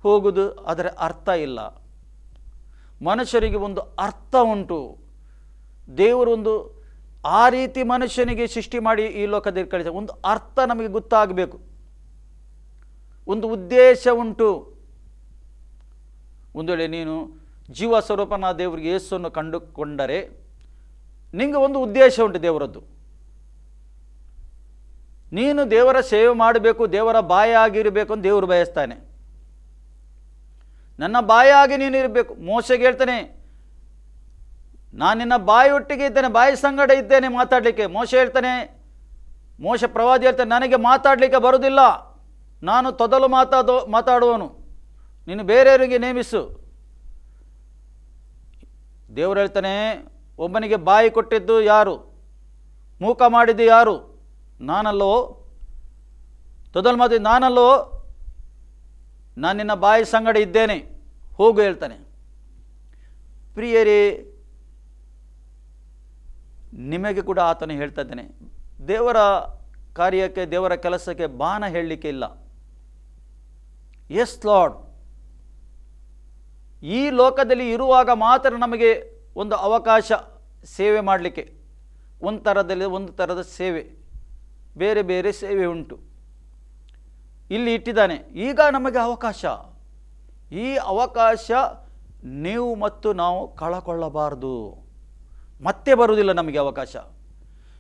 ಹೋಗುವುದು, ಅದರ ಅರ್ಥ ಇಲ್ಲ. ಮನುಷ್ಯರಿಗೆ ಒಂದು ಅರ್ಥ ಉಂಟು. ದೇವರೊಂದು ಆ ರೀತಿ ಮನುಷ್ಯನಿಗೆ ಸೃಷ್ಟಿ ಮಾಡಿ ಈ ಲೋಕದಲ್ಲಿ ಕಳಿಸ. ಒಂದು ಅರ್ಥ ನಮಗೆ ಗೊತ್ತಾಗಬೇಕು, ಒಂದು ಉದ್ದೇಶ ಉಂಟು. ಒಂದು ವೇಳೆ ನೀನು ಜೀವ ಸ್ವರೂಪನ ದೇವರಿಗೆ ಯೇಸುವನ್ನು ಕಂಡುಕೊಂಡರೆ ನಿಮಗೆ ಒಂದು ಉದ್ದೇಶ ಉಂಟು ದೇವರದ್ದು. ನೀನು ದೇವರ ಸೇವೆ ಮಾಡಬೇಕು, ದೇವರ ಬಾಯಾಗಿರಬೇಕು ಅಂತ ದೇವರು ಬಯಸ್ತಾನೆ. ನನ್ನ ಬಾಯಾಗಿ ನೀನು ಇರಬೇಕು. ಮೋಶೆಗೆ ಹೇಳ್ತಾನೆ, ನಾನು ನಿನ್ನ ಬಾಯಿ ಒಟ್ಟಿಗೆ ಇದ್ದೇನೆ, ಬಾಯಿ ಸಂಗಡ ಇದ್ದೇನೆ ಮಾತಾಡಲಿಕ್ಕೆ. ಮೋಶೆ ಹೇಳ್ತಾನೆ, ಮೋಶೆ ಪ್ರವಾದಿ ಹೇಳ್ತಾನೆ, ನನಗೆ ಮಾತಾಡಲಿಕ್ಕೆ ಬರುವುದಿಲ್ಲ, ನಾನು ತೊದಲು ಮಾತಾಡುವನು, ನೀನು ಬೇರೆಯವರಿಗೆ ನೇಮಿಸು. ದೇವರು ಹೇಳ್ತಾನೆ, ಒಬ್ಬನಿಗೆ ಬಾಯಿ ಕೊಟ್ಟಿದ್ದು ಯಾರು, ಮೂಕ ಮಾಡಿದ್ದು ಯಾರು, ನಾನಲ್ಲೋ, ತೊದಲು ಮಾತಾಡಿ ನಾನಲ್ಲೋ, ನಾನು ನಿನ್ನ ಬಾಯಿ ಸಂಗಡ ಇದ್ದೇನೆ, ಹೋಗು ಹೇಳ್ತಾನೆ. ಪ್ರಿಯರೇ, ನಿಮಗೆ ಕೂಡ ಆತನು ಹೇಳ್ತಾ ಇದ್ದಾನೆ, ದೇವರ ಕಾರ್ಯಕ್ಕೆ ದೇವರ ಕೆಲಸಕ್ಕೆ ಬಾಣ ಹೇಳಲಿಕ್ಕೆ ಇಲ್ಲ. ಎಸ್ ಲಾರ್ಡ್, ಈ ಲೋಕದಲ್ಲಿ ಇರುವಾಗ ಮಾತ್ರ ನಮಗೆ ಒಂದು ಅವಕಾಶ ಸೇವೆ ಮಾಡಲಿಕ್ಕೆ. ಒಂದು ಥರದ ಸೇವೆ, ಬೇರೆ ಬೇರೆ ಸೇವೆ ಉಂಟು, ಇಲ್ಲಿ ಇಟ್ಟಿದ್ದಾನೆ. ಈಗ ನಮಗೆ ಅವಕಾಶ, ಈ ಅವಕಾಶ ನೀವು ಮತ್ತು ನಾವು ಕಳಕೊಳ್ಳಬಾರದು. ಮತ್ತೆ ಬರುವುದಿಲ್ಲ ನಮಗೆ ಅವಕಾಶ.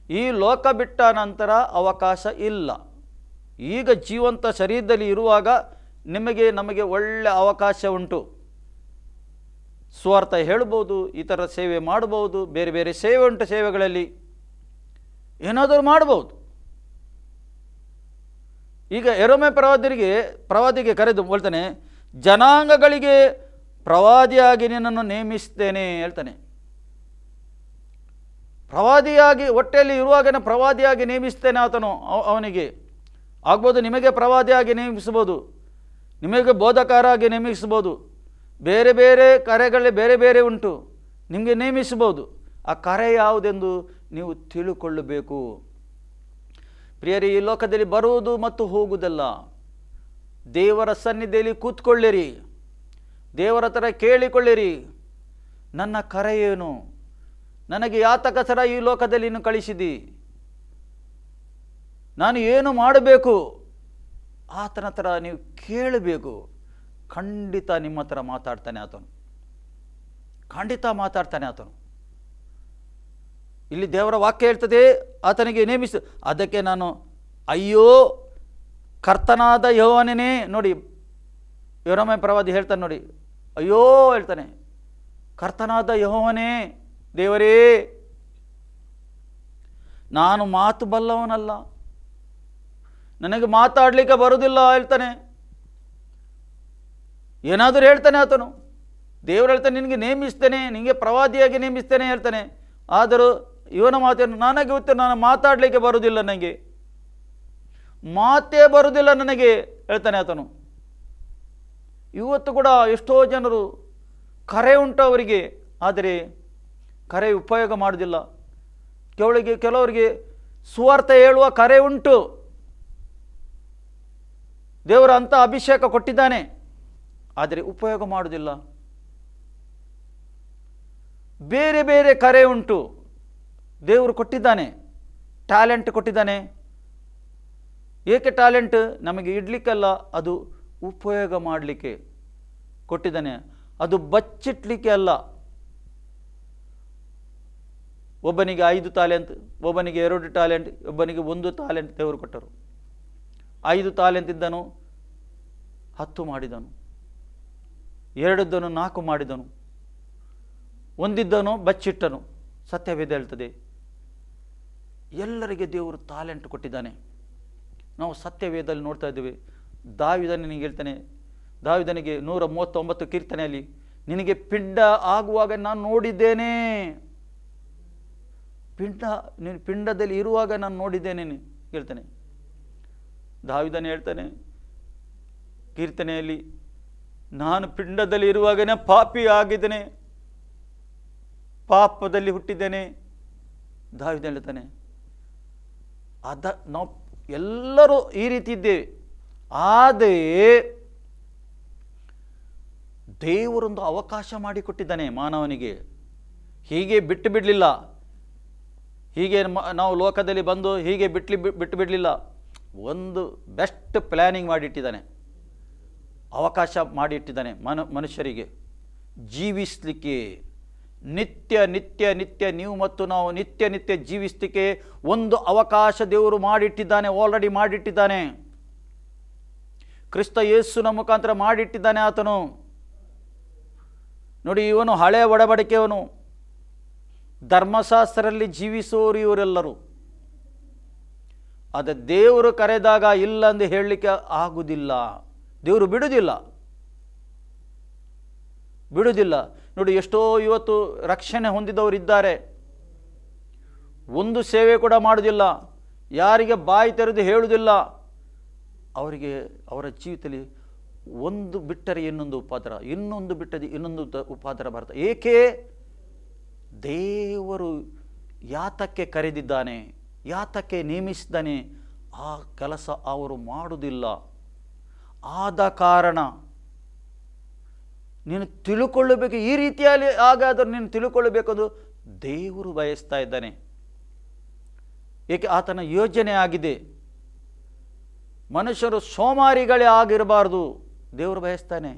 ಈ ಲೋಕ ಬಿಟ್ಟ ನಂತರ ಅವಕಾಶ ಇಲ್ಲ. ಈಗ ಜೀವಂತ ಶರೀರದಲ್ಲಿ ಇರುವಾಗ ನಮಗೆ ಒಳ್ಳೆ ಅವಕಾಶ ಉಂಟು. ಸ್ವಾರ್ಥ ಹೇಳ್ಬೋದು, ಈ ಥರ ಸೇವೆ ಮಾಡ್ಬೋದು, ಬೇರೆ ಬೇರೆ ಸೇವೆ ಉಂಟು, ಸೇವೆಗಳಲ್ಲಿ ಏನಾದರೂ ಮಾಡ್ಬೋದು. ಈಗ ಯೆರೆಮೀಯ ಪ್ರವಾದಿಗೆ ಕರೆದು ಹೇಳ್ತಾನೆ, ಜನಾಂಗಗಳಿಗೆ ಪ್ರವಾದಿಯಾಗಿ ನಿನ್ನನ್ನು ನೇಮಿಸ್ತೇನೆ ಹೇಳ್ತಾನೆ. ಪ್ರವಾದಿಯಾಗಿ ಹೊಟ್ಟೆಯಲ್ಲಿ ಇರುವಾಗನೇ ಪ್ರವಾದಿಯಾಗಿ ನೇಮಿಸ್ತೇನೆ ಆತನು. ಅವನಿಗೆ ಆಗ್ಬೋದು, ನಿಮಗೆ ಪ್ರವಾದಿಯಾಗಿ ನೇಮಿಸ್ಬೋದು, ನಿಮಗೆ ಬೋಧಕರಾಗಿ ನೇಮಿಸ್ಬೋದು, ಬೇರೆ ಬೇರೆ ಕರೆಗಳೇ ಬೇರೆ ಬೇರೆ ಉಂಟು, ನಿಮಗೆ ನೇಮಿಸಬಹುದು. ಆ ಕರೆ ಯಾವುದೆಂದು ನೀವು ತಿಳುಕೊಳ್ಳಬೇಕು. ಪ್ರಿಯರೇ, ಈ ಲೋಕದಲ್ಲಿ ಬರುವುದು ಮತ್ತು ಹೋಗುವುದಲ್ಲ. ದೇವರ ಸನ್ನಿಧಿಯಲ್ಲಿ ಕೂತ್ಕೊಳ್ಳಿರಿ, ದೇವರ ಹತ್ರ ಕೇಳಿಕೊಳ್ಳಿರಿ, ನನ್ನ ಕರೆ ಏನು, ನನಗೆ ಯಾತಕಸರ ಈ ಲೋಕದಲ್ಲಿ ಇನ್ನು ಕಳಿಸಿದಿ, ನಾನು ಏನು ಮಾಡಬೇಕು, ಆತನ ಹತ್ರ ನೀವು ಕೇಳಬೇಕು. ಖಂಡಿತ ನಿಮ್ಮ ಹತ್ರ ಮಾತಾಡ್ತಾನೆ ಆತನು, ಖಂಡಿತ ಮಾತಾಡ್ತಾನೆ ಆತನು. ಇಲ್ಲಿ ದೇವರ ವಾಕ್ಯ ಹೇಳ್ತದೆ, ಆತನಿಗೆ ನೇಮಿಸು. ಅದಕ್ಕೆ ನಾನು ಅಯ್ಯೋ ಕರ್ತನಾದ ಯೆಹೋವನೇ, ನೋಡಿ ಯೆರೆಮೀಯ ಪ್ರವಾದಿ ಹೇಳ್ತಾನೆ ನೋಡಿ, ಅಯ್ಯೋ ಹೇಳ್ತಾನೆ, ಕರ್ತನಾದ ಯೆಹೋವನೇ ದೇವರೇ, ನಾನು ಮಾತು ಬಲ್ಲವನಲ್ಲ, ನನಗೆ ಮಾತಾಡಲಿಕ್ಕೆ ಬರುವುದಿಲ್ಲ ಹೇಳ್ತಾನೆ. ಏನಾದರೂ ಹೇಳ್ತಾನೆ ಆತನು. ದೇವರು ಹೇಳ್ತಾನೆ, ನಿನಗೆ ನೇಮಿಸ್ತೇನೆ, ನಿನಗೆ ಪ್ರವಾದಿಯಾಗಿ ನೇಮಿಸ್ತೇನೆ ಹೇಳ್ತಾನೆ. ಆದರೂ ಇವನ ಮಾತೇನು, ನನಗೆ ಗೊತ್ತು, ನಾನು ಮಾತಾಡಲಿಕ್ಕೆ ಬರುವುದಿಲ್ಲ, ನನಗೆ ಮಾತೇ ಬರುವುದಿಲ್ಲ ನನಗೆ ಹೇಳ್ತಾನೆ ಆತನು. ಇವತ್ತು ಕೂಡ ಎಷ್ಟೋ ಜನರು ಕರೆ ಉಂಟು ಅವರಿಗೆ, ಆದರೆ ಕರೆ ಉಪಯೋಗ ಮಾಡೋದಿಲ್ಲ. ಕೆಲವರಿಗೆ ಸುವಾರ್ಥ ಹೇಳುವ ಕರೆ ಉಂಟು, ದೇವರ ಅಂಥ ಅಭಿಷೇಕ ಕೊಟ್ಟಿದ್ದಾನೆ, ಆದರೆ ಉಪಯೋಗ ಮಾಡೋದಿಲ್ಲ. ಬೇರೆ ಬೇರೆ ಕರೆ ಉಂಟು, ದೇವರು ಕೊಟ್ಟಿದ್ದಾನೆ, ಟ್ಯಾಲೆಂಟ್ ಕೊಟ್ಟಿದ್ದಾನೆ. ಏಕೆ ಟ್ಯಾಲೆಂಟ್? ನಮಗೆ ಇಡ್ಲಿಕ್ಕಲ್ಲ, ಅದು ಉಪಯೋಗ ಮಾಡಲಿಕ್ಕೆ ಕೊಟ್ಟಿದ್ದಾನೆ, ಅದು ಬಚ್ಚಿಟ್ಲಿಕ್ಕೆ ಅಲ್ಲ. ಒಬ್ಬನಿಗೆ 5 ಟ್ಯಾಲೆಂಟ್, ಒಬ್ಬನಿಗೆ 2 ಟ್ಯಾಲೆಂಟ್, ಒಬ್ಬನಿಗೆ 1 ಟ್ಯಾಲೆಂಟ್ ದೇವರು ಕೊಟ್ಟರು. 5 ಟ್ಯಾಲೆಂಟ್ ಇದ್ದನು 10 ಮಾಡಿದನು, 2 ಇದ್ದನು 4 ಮಾಡಿದನು, 1 ಇದ್ದನು ಬಚ್ಚಿಟ್ಟನು. ಸತ್ಯವೇದ ಹೇಳ್ತದೆ, ಎಲ್ಲರಿಗೆ ದೇವರು ಟ್ಯಾಲೆಂಟ್ ಕೊಟ್ಟಿದ್ದಾನೆ. ನಾವು ಸತ್ಯವೇದದಲ್ಲಿ ನೋಡ್ತಾ ಇದ್ದೇವೆ. ದಾವೀದನಿಗೆ ಹೇಳ್ತಾನೆ, ದಾವೀದನಿಗೆ 139 ಕೀರ್ತನೆಯಲ್ಲಿ, ನಿನಗೆ ಪಿಂಡ ಆಗುವಾಗ ನಾನು ನೋಡಿದ್ದೇನೆ, ನೀನು ಪಿಂಡದಲ್ಲಿ ಇರುವಾಗ ನಾನು ನೋಡಿದ್ದೇನೆ ಹೇಳ್ತಾನೆ. ದಾವೀದನೇ ಹೇಳ್ತಾನೆ ಕೀರ್ತನೆಯಲ್ಲಿ, ನಾನು ಪಿಂಡದಲ್ಲಿ ಇರುವಾಗನೇ ಪಾಪಿ ಆಗಿದ್ದೇನೆ, ಪಾಪದಲ್ಲಿ ಹುಟ್ಟಿದ್ದೇನೆ. ದಾವೀದ ಹೇಳ್ತಾನೆ, ನಾವು ಎಲ್ಲರೂ ಈ ರೀತಿ ಇದ್ದೇವೆ. ಆದರೆ ದೇವರೊಂದು ಅವಕಾಶ ಮಾಡಿಕೊಟ್ಟಿದ್ದಾನೆ ಮಾನವನಿಗೆ, ಹೀಗೆ ಬಿಟ್ಟು ಬಿಡಲಿಲ್ಲ. ಹೀಗೆ ನಾವು ಲೋಕದಲ್ಲಿ ಬಂದು ಹೀಗೆ ಬಿಟ್ಟು ಬಿಡಲಿಲ್ಲ. ಒಂದು ಬೆಸ್ಟ್ ಪ್ಲ್ಯಾನಿಂಗ್ ಮಾಡಿಟ್ಟಿದ್ದಾನೆ, ಅವಕಾಶ ಮಾಡಿಟ್ಟಿದ್ದಾನೆ ಮನುಷ್ಯರಿಗೆ ಜೀವಿಸಲಿಕ್ಕೆ. ನಿತ್ಯ ನಿತ್ಯ ನಿತ್ಯ ನೀವು ಮತ್ತು ನಾವು ನಿತ್ಯ ನಿತ್ಯ ಜೀವಿಸಲಿಕ್ಕೆ ಒಂದು ಅವಕಾಶ ದೇವರು ಮಾಡಿಟ್ಟಿದ್ದಾನೆ, ಆಲ್ರೆಡಿ ಮಾಡಿಟ್ಟಿದ್ದಾನೆ. ಕ್ರಿಸ್ತ ಯೇಸುವಿನ ಮುಖಾಂತರ ಮಾಡಿಟ್ಟಿದ್ದಾನೆ ಆತನು. ನೋಡಿ, ಇವನು ಹಳೆಯ ಒಡಂಬಡಿಕೆಯವನು, ಧರ್ಮಶಾಸ್ತ್ರದಲ್ಲಿ ಜೀವಿಸುವವರು ಇವರೆಲ್ಲರೂ. ಅದು ದೇವರು ಕರೆದಾಗ ಇಲ್ಲ ಎಂದು ಹೇಳಲಿಕ್ಕೆ ಆಗುವುದಿಲ್ಲ. ದೇವರು ಬಿಡುವುದಿಲ್ಲ. ನೋಡಿ, ಎಷ್ಟೋ ಇವತ್ತು ರಕ್ಷಣೆ ಹೊಂದಿದವರು ಇದ್ದಾರೆ, ಒಂದು ಸೇವೆ ಕೂಡ ಮಾಡುವುದಿಲ್ಲ, ಯಾರಿಗೆ ಬಾಯಿ ತೆರೆದು ಹೇಳುವುದಿಲ್ಲ. ಅವರಿಗೆ ಅವರ ಜೀವಿತದಲ್ಲಿ ಒಂದು ಬಿಟ್ಟರೆ ಇನ್ನೊಂದು ಉಪದ್ರ, ಇನ್ನೊಂದು ಬಿಟ್ಟರೆ ಇನ್ನೊಂದು ಉಪದ್ರ ಬರ್ತದೆ. ಏಕೆ? ದೇವರು ಯಾತಕ್ಕೆ ಕರೆದಿದ್ದಾನೆ, ಯಾತಕ್ಕೆ ನೇಮಿಸಿದ್ದಾನೆ, ಆ ಕೆಲಸ ಅವರು ಮಾಡುವುದಿಲ್ಲ. ಆದ ಕಾರಣ ನೀನು ತಿಳ್ಕೊಳ್ಳಬೇಕು, ಈ ರೀತಿಯಲ್ಲಿ ಹಾಗಾದರೂ ನೀನು ತಿಳ್ಕೊಳ್ಳಬೇಕೆಂದು ದೇವರು ಬಯಸ್ತಾ ಇದ್ದಾನೆ. ಏಕೆ? ಆತನ ಯೋಜನೆ ಆಗಿದೆ. ಮನುಷ್ಯರು ಸೋಮಾರಿಗಳೇ ಆಗಿರಬಾರ್ದು, ದೇವರು ಬಯಸ್ತಾನೆ.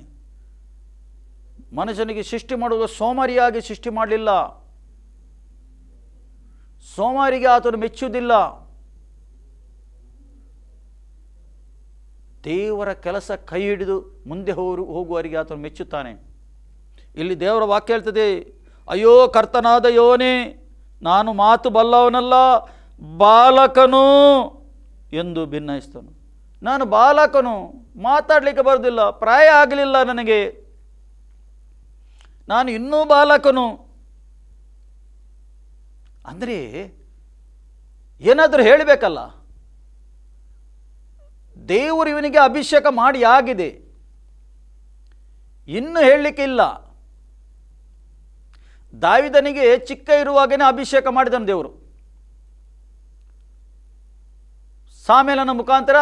ಮನುಷ್ಯನಿಗೆ ಸೃಷ್ಟಿ ಮಾಡುವಾಗ ಸೋಮಾರಿಯಾಗಿ ಸೃಷ್ಟಿ ಮಾಡಲಿಲ್ಲ, ಸೋಮಾರಿಗೆ ಆತನು ಮೆಚ್ಚುವುದಿಲ್ಲ. ದೇವರ ಕೆಲಸ ಕೈ ಹಿಡಿದು ಮುಂದೆ ಹೋಗುವವರಿಗೆ ಆತನು ಮೆಚ್ಚುತ್ತಾನೆ. ಇಲ್ಲಿ ದೇವರ ವಾಕ್ಯ ಹೇಳ್ತದೆ, ಅಯ್ಯೋ ಕರ್ತನಾದ ಯೋನೇ, ನಾನು ಮಾತು ಬಲ್ಲವನಲ್ಲ, ಬಾಲಕನು ಎಂದು ಭಿನ್ನಯಿಸ್ತನು. ನಾನು ಬಾಲಕನು, ಮಾತಾಡಲಿಕ್ಕೆ ಬರೋದಿಲ್ಲ, ಪ್ರಾಯ ಆಗಲಿಲ್ಲ ನನಗೆ, ನಾನು ಇನ್ನೂ ಬಾಲಕನು. ಅಂದರೆ ಏನಾದರೂ ಹೇಳಬೇಕಲ್ಲ. ದೇವರು ಇವನಿಗೆ ಅಭಿಷೇಕ ಮಾಡಿ ಆಗಿದೆ, ಇನ್ನು ಹೇಳಲಿಕ್ಕೆ ಇಲ್ಲ. ದಾವೀದನಿಗೆ ಚಿಕ್ಕ ಇರುವಾಗನೇ ಅಭಿಷೇಕ ಮಾಡಿದನು ದೇವರು. ಸಾಮೇಲನ ಮುಖಾಂತರ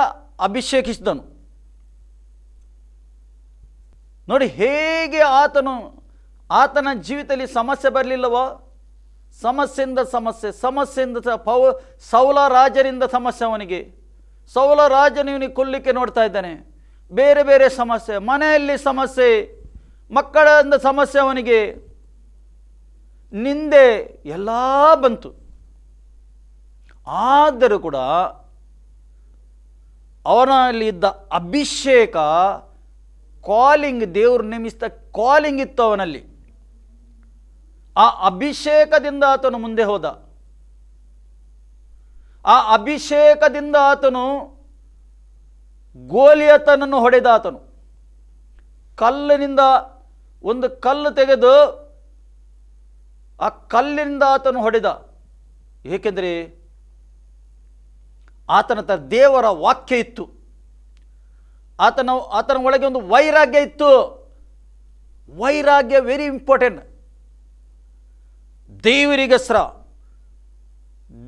ಅಭಿಷೇಕಿಸಿದನು. ನೋಡಿ ಹೇಗೆ ಆತನ ಜೀವಿತದಲ್ಲಿ ಸಮಸ್ಯೆ ಬರಲಿಲ್ಲವೋ, ಸಮಸ್ಯೆಯಿಂದ ಸೌಲ ರಾಜರಿಂದ ಸಮಸ್ಯೆ ಅವನಿಗೆ. ಸೌಲ ರಾಜನು ಇವನಿಗೆ ಕೊಲ್ಲಿಕ್ಕೆ ನೋಡ್ತಾ ಇದ್ದಾನೆ. ಬೇರೆ ಬೇರೆ ಸಮಸ್ಯೆ, ಮನೆಯಲ್ಲಿ ಸಮಸ್ಯೆ, ಮಕ್ಕಳಿಂದ ಸಮಸ್ಯೆ, ಅವನಿಗೆ ನಿಂದೆ ಎಲ್ಲ ಬಂತು. ಆದರೂ ಕೂಡ ಅವನಲ್ಲಿ ಇದ್ದ ಅಭಿಷೇಕ, ಕಾಲಿಂಗ್, ದೇವರು ನೇಮಿಸಿದ ಕಾಲಿಂಗ್ ಇತ್ತು ಅವನಲ್ಲಿ. ಆ ಅಭಿಷೇಕದಿಂದ ಆತನು ಮುಂದೆ ಹೋದ. ಆ ಅಭಿಷೇಕದಿಂದ ಆತನು ಗೋಲಿಯತನನ್ನು ಹೊಡೆದ. ಆತನು ಕಲ್ಲಿನಿಂದ ಒಂದು ಕಲ್ಲು ತೆಗೆದು ಆ ಕಲ್ಲಿನಿಂದ ಆತನು ಹೊಡೆದ. ಏಕೆಂದರೆ ಆತನ ದೇವರ ವಾಕ್ಯ ಇತ್ತು. ಆತನ ಒಳಗೆ ಒಂದು ವೈರಾಗ್ಯ ಇತ್ತು. ವೈರಾಗ್ಯ ವೆರಿ ಇಂಪಾರ್ಟೆಂಟ್.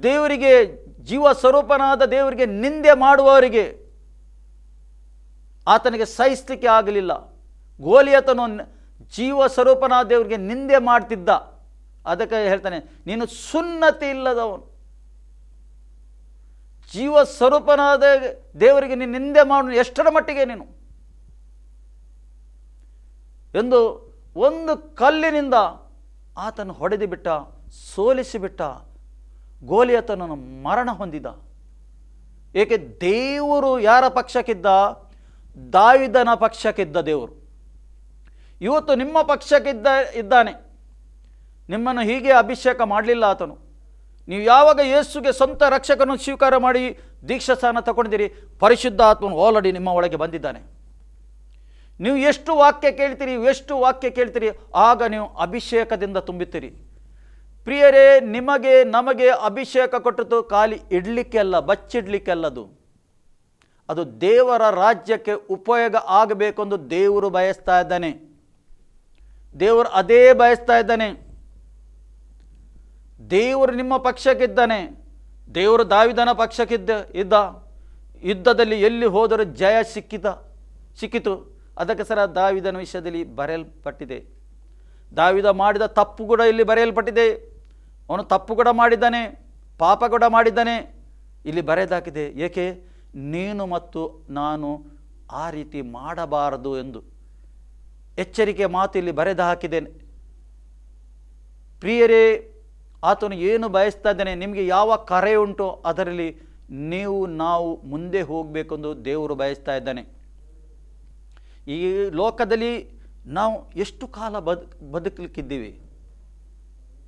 ದೇವರಿಗೆ ಜೀವ ಸ್ವರೂಪನಾದ ದೇವರಿಗೆ ನಿಂದೆ ಮಾಡುವವರಿಗೆ ಆತನಿಗೆ ಸಹಿಸಲಿಕ್ಕೆ ಆಗಲಿಲ್ಲ. ಗೋಲಿಯತನು ಜೀವ ಸ್ವರೂಪನಾದ ದೇವರಿಗೆ ನಿಂದೆ ಮಾಡ್ತಿದ್ದ. ಅದಕ್ಕೆ ಹೇಳ್ತಾನೆ, ನೀನು ಸುನ್ನತಿ ಇಲ್ಲದವನು, ಜೀವ ಸ್ವರೂಪನಾದ ದೇವರಿಗೆ ನೀನು ನಿಂದೆ ಮಾಡು, ಎಷ್ಟರ ಮಟ್ಟಿಗೆ ನೀನು ಎಂದು ಒಂದು ಕಲ್ಲಿನಿಂದ ಆತನು ಹೊಡೆದು ಬಿಟ್ಟ, ಸೋಲಿಸಿಬಿಟ್ಟ. ಗೋಲಿಯತನನ್ನು ಮರಣ ಹೊಂದಿದ. ಏಕೆ? ದೇವರು ಯಾರ ಪಕ್ಷಕ್ಕಿದ್ದ? ದಾವೀದನ ಪಕ್ಷಕ್ಕಿದ್ದ ದೇವರು. ಇವತ್ತು ನಿಮ್ಮ ಪಕ್ಷಕ್ಕಿದ್ದಾನೆ. ನಿಮ್ಮನ್ನು ಹೀಗೆ ಅಭಿಷೇಕ ಮಾಡಲಿಲ್ಲ ಆತನು. ನೀವು ಯಾವಾಗ ಯೇಸುಗೆ ಸ್ವಂತ ರಕ್ಷಕನನ್ನು ಸ್ವೀಕಾರ ಮಾಡಿ ದೀಕ್ಷಾ ಸ್ಥಾನ ತಗೊಂಡಿದ್ದೀರಿ, ಪರಿಶುದ್ಧ ಆತ್ಮನು ಆಲ್ರೆಡಿ ನಿಮ್ಮ ಒಳಗೆ ಬಂದಿದ್ದಾನೆ. ನೀವು ಎಷ್ಟು ವಾಕ್ಯ ಕೇಳ್ತೀರಿ, ಆಗ ನೀವು ಅಭಿಷೇಕದಿಂದ ತುಂಬುತ್ತೀರಿ. ಪ್ರಿಯರೇ, ನಮಗೆ ಅಭಿಷೇಕ ಕೊಟ್ಟದ್ದು ಖಾಲಿ ಇಡಲಿಕ್ಕೆ ಅಲ್ಲ, ಬಚ್ಚಿಡಲಿಕ್ಕೆ ಅಲ್ಲದು. ಅದು ದೇವರ ರಾಜ್ಯಕ್ಕೆ ಉಪಯೋಗ ಆಗಬೇಕೆಂದು ದೇವರು ಬಯಸ್ತಾ ಇದ್ದಾನೆ. ದೇವರು ಅದೇ ಬಯಸ್ತಾ ಇದ್ದಾನೆ. ದೇವರು ನಿಮ್ಮ ಪಕ್ಷಕ್ಕಿದ್ದಾನೆ. ದೇವರು ದಾವೀದನ ಪಕ್ಷಕ್ಕಿದ್ದ. ಯುದ್ಧದಲ್ಲಿ ಎಲ್ಲಿ ಹೋದರೂ ಜಯ ಸಿಕ್ಕಿತು. ಅದಕ್ಕೆ ಸರ ದಾವೀದನ ವಿಷಯದಲ್ಲಿ ಬರೆಯಲ್ಪಟ್ಟಿದೆ. ದಾವೀದ ಮಾಡಿದ ತಪ್ಪು ಕೂಡ ಇಲ್ಲಿ ಬರೆಯಲ್ಪಟ್ಟಿದೆ. ಅವನು ತಪ್ಪು ಕೂಡ ಮಾಡಿದ್ದಾನೆ.
ಪಾಪ ಕೂಡ ಮಾಡಿದ್ದಾನೆ. ಇಲ್ಲಿ ಬರೆದಾಕಿದೆ, ಏಕೆ? ನೀನು ಮತ್ತು ನಾನು ಆ ರೀತಿ ಮಾಡಬಾರದು ಎಂದು ಎಚ್ಚರಿಕೆ ಮಾತು ಇಲ್ಲಿ ಬರೆದು ಹಾಕಿದ್ದೇನೆ. ಪ್ರಿಯರೇ, ಆತನು ಏನು ಬಯಸ್ತಾ ಇದ್ದಾನೆ? ನಿಮಗೆ ಯಾವ ಕರೆ ಉಂಟೋ ಅದರಲ್ಲಿ ನಾವು ಮುಂದೆ ಹೋಗಬೇಕೆಂದು ದೇವರು ಬಯಸ್ತಾ ಇದ್ದಾನೆ. ಈ ಲೋಕದಲ್ಲಿ ನಾವು ಎಷ್ಟು ಕಾಲ ಬದುಕಲಿಕ್ಕಿದ್ದೀವಿ?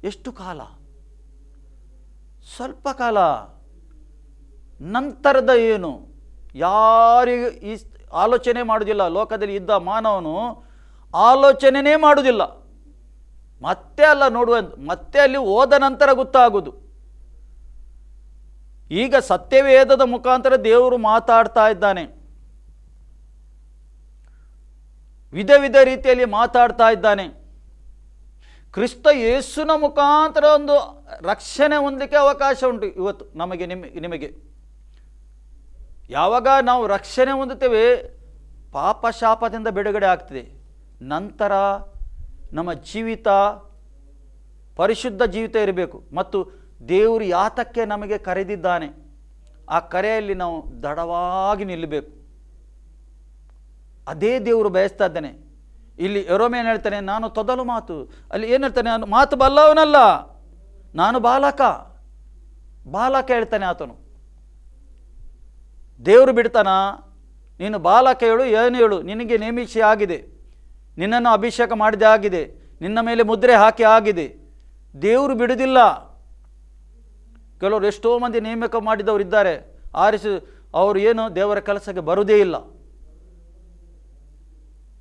ಎಷ್ಟು ಕಾಲ? ಸ್ವಲ್ಪ ಕಾಲ. ನಂತರದ ಏನು? ಯಾರಿಗೂ ಈ ಆಲೋಚನೆ ಮಾಡುವುದಿಲ್ಲ. ಲೋಕದಲ್ಲಿ ಇದ್ದ ಮಾನವನು ಆಲೋಚನೆಯೇ ಮಾಡುವುದಿಲ್ಲ. ಮತ್ತೆ ಅಲ್ಲ ನೋಡುವ, ಮತ್ತೆ ಅಲ್ಲಿ ಹೋದ ನಂತರ ಗೊತ್ತಾಗುವುದು. ಈಗ ಸತ್ಯವೇದದ ಮುಖಾಂತರ ದೇವರು ಮಾತಾಡ್ತಾ ಇದ್ದಾನೆ. ವಿಧ ವಿಧ ರೀತಿಯಲ್ಲಿ ಮಾತಾಡ್ತಾ ಇದ್ದಾನೆ. ಕ್ರಿಸ್ತ ಯೇಸುವಿನ ಮುಖಾಂತರ ಒಂದು ರಕ್ಷಣೆ ಹೊಂದಲಿಕ್ಕೆ ಅವಕಾಶ ಉಂಟು ಇವತ್ತು ನಮಗೆ, ನಿಮಗೆ. ಯಾವಾಗ ನಾವು ರಕ್ಷಣೆ ಹೊಂದುತ್ತೇವೆ, ಪಾಪ ಶಾಪದಿಂದ ಬಿಡುಗಡೆ ಆಗ್ತದೆ. ನಂತರ ನಮ್ಮ ಜೀವಿತ ಪರಿಶುದ್ಧ ಜೀವಿತ ಇರಬೇಕು. ಮತ್ತು ದೇವರು ಯಾತಕ್ಕೆ ನಮಗೆ ಕರೆದಿದ್ದಾನೆ, ಆ ಕರೆಯಲ್ಲಿ ನಾವು ದೃಢವಾಗಿ ನಿಲ್ಲಬೇಕು. ಅದೇ ದೇವರು ಬಯಸ್ತಾ ಇದ್ದಾನೆ. ಇಲ್ಲಿ ಯೆರೆಮೀಯ ಏನು ಹೇಳ್ತಾನೆ? ನಾನು ತೊದಲು ಮಾತು. ಅಲ್ಲಿ ಏನು ಹೇಳ್ತಾನೆ? ನಾನು ಮಾತು ಬಲ್ಲವನಲ್ಲ, ನಾನು ಬಾಲಕ ಹೇಳ್ತಾನೆ ಆತನು. ದೇವರು ಬಿಡ್ತಾನ? ನೀನು ಬಾಲಕ ಹೇಳು, ಏನು ಹೇಳು, ನಿನಗೆ ನೇಮಿಸಿ ಆಗಿದೆ, ನಿನ್ನನ್ನು ಅಭಿಷೇಕ ಮಾಡಿದೆ ಆಗಿದೆ, ನಿನ್ನ ಮೇಲೆ ಮುದ್ರೆ ಹಾಕಿ ಆಗಿದೆ. ದೇವರು ಬಿಡುವುದಿಲ್ಲ. ಕೆಲವರು ಎಷ್ಟೋ ಮಂದಿ ನೇಮಕ ಮಾಡಿದವರು ಇದ್ದಾರೆ, ಅವರು ಏನು ದೇವರ ಕೆಲಸಕ್ಕೆ ಬರುವುದೇ ಇಲ್ಲ.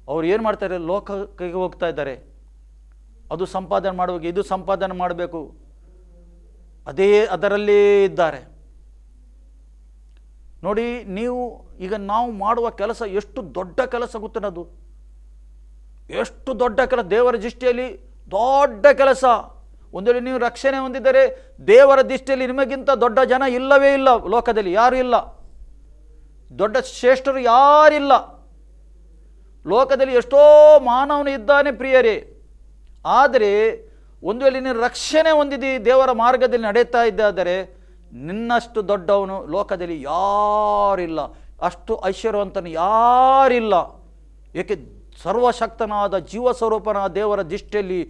ಅವ್ರು ಏನು ಮಾಡ್ತಾರೆ? ಲೋಕಕ್ಕೆ ಹೋಗ್ತಾ ಇದ್ದಾರೆ. ಅದು ಸಂಪಾದನೆ ಮಾಡಬೇಕು, ಇದು ಸಂಪಾದನೆ ಮಾಡಬೇಕು, ಅದರಲ್ಲೇ ಇದ್ದಾರೆ. ನೋಡಿ, ನಾವು ಮಾಡುವ ಕೆಲಸ ಎಷ್ಟು ದೊಡ್ಡ ಕೆಲಸ ಗೊತ್ತೇನದು? ಎಷ್ಟು ದೊಡ್ಡ ಕೆಲಸ! ದೇವರ ದೃಷ್ಟಿಯಲ್ಲಿ ದೊಡ್ಡ ಕೆಲಸ. ಒಂದು ವೇಳೆ ನೀವು ರಕ್ಷಣೆ ಹೊಂದಿದ್ದರೆ ದೇವರ ದೃಷ್ಟಿಯಲ್ಲಿ ನಿಮಗಿಂತ ದೊಡ್ಡ ಜನ ಇಲ್ಲವೇ ಇಲ್ಲ. ಲೋಕದಲ್ಲಿ ಯಾರೂ ಇಲ್ಲ, ದೊಡ್ಡ ಶ್ರೇಷ್ಠರು ಯಾರಿಲ್ಲ. ಲೋಕದಲ್ಲಿ ಎಷ್ಟೋ ಮಾನವನು ಇದ್ದಾನೆ ಪ್ರಿಯರೇ. ಆದರೆ ಒಂದು ವೇಳೆ ನೀನು ರಕ್ಷಣೆ ಹೊಂದಿದ್ದು ದೇವರ ಮಾರ್ಗದಲ್ಲಿ ನಡೆಯುತ್ತಾ ಇದ್ದಾದರೆ ನಿನ್ನಷ್ಟು ದೊಡ್ಡವನು ಲೋಕದಲ್ಲಿ ಯಾರಿಲ್ಲ, ಅಷ್ಟು ಐಶ್ವರ್ಯವಂತನು ಯಾರಿಲ್ಲ. ಏಕೆ? ಸರ್ವಶಕ್ತನಾದ ಜೀವಸ್ವರೂಪನಾದ ದೇವರ ದೃಷ್ಟಿಯಲ್ಲಿ,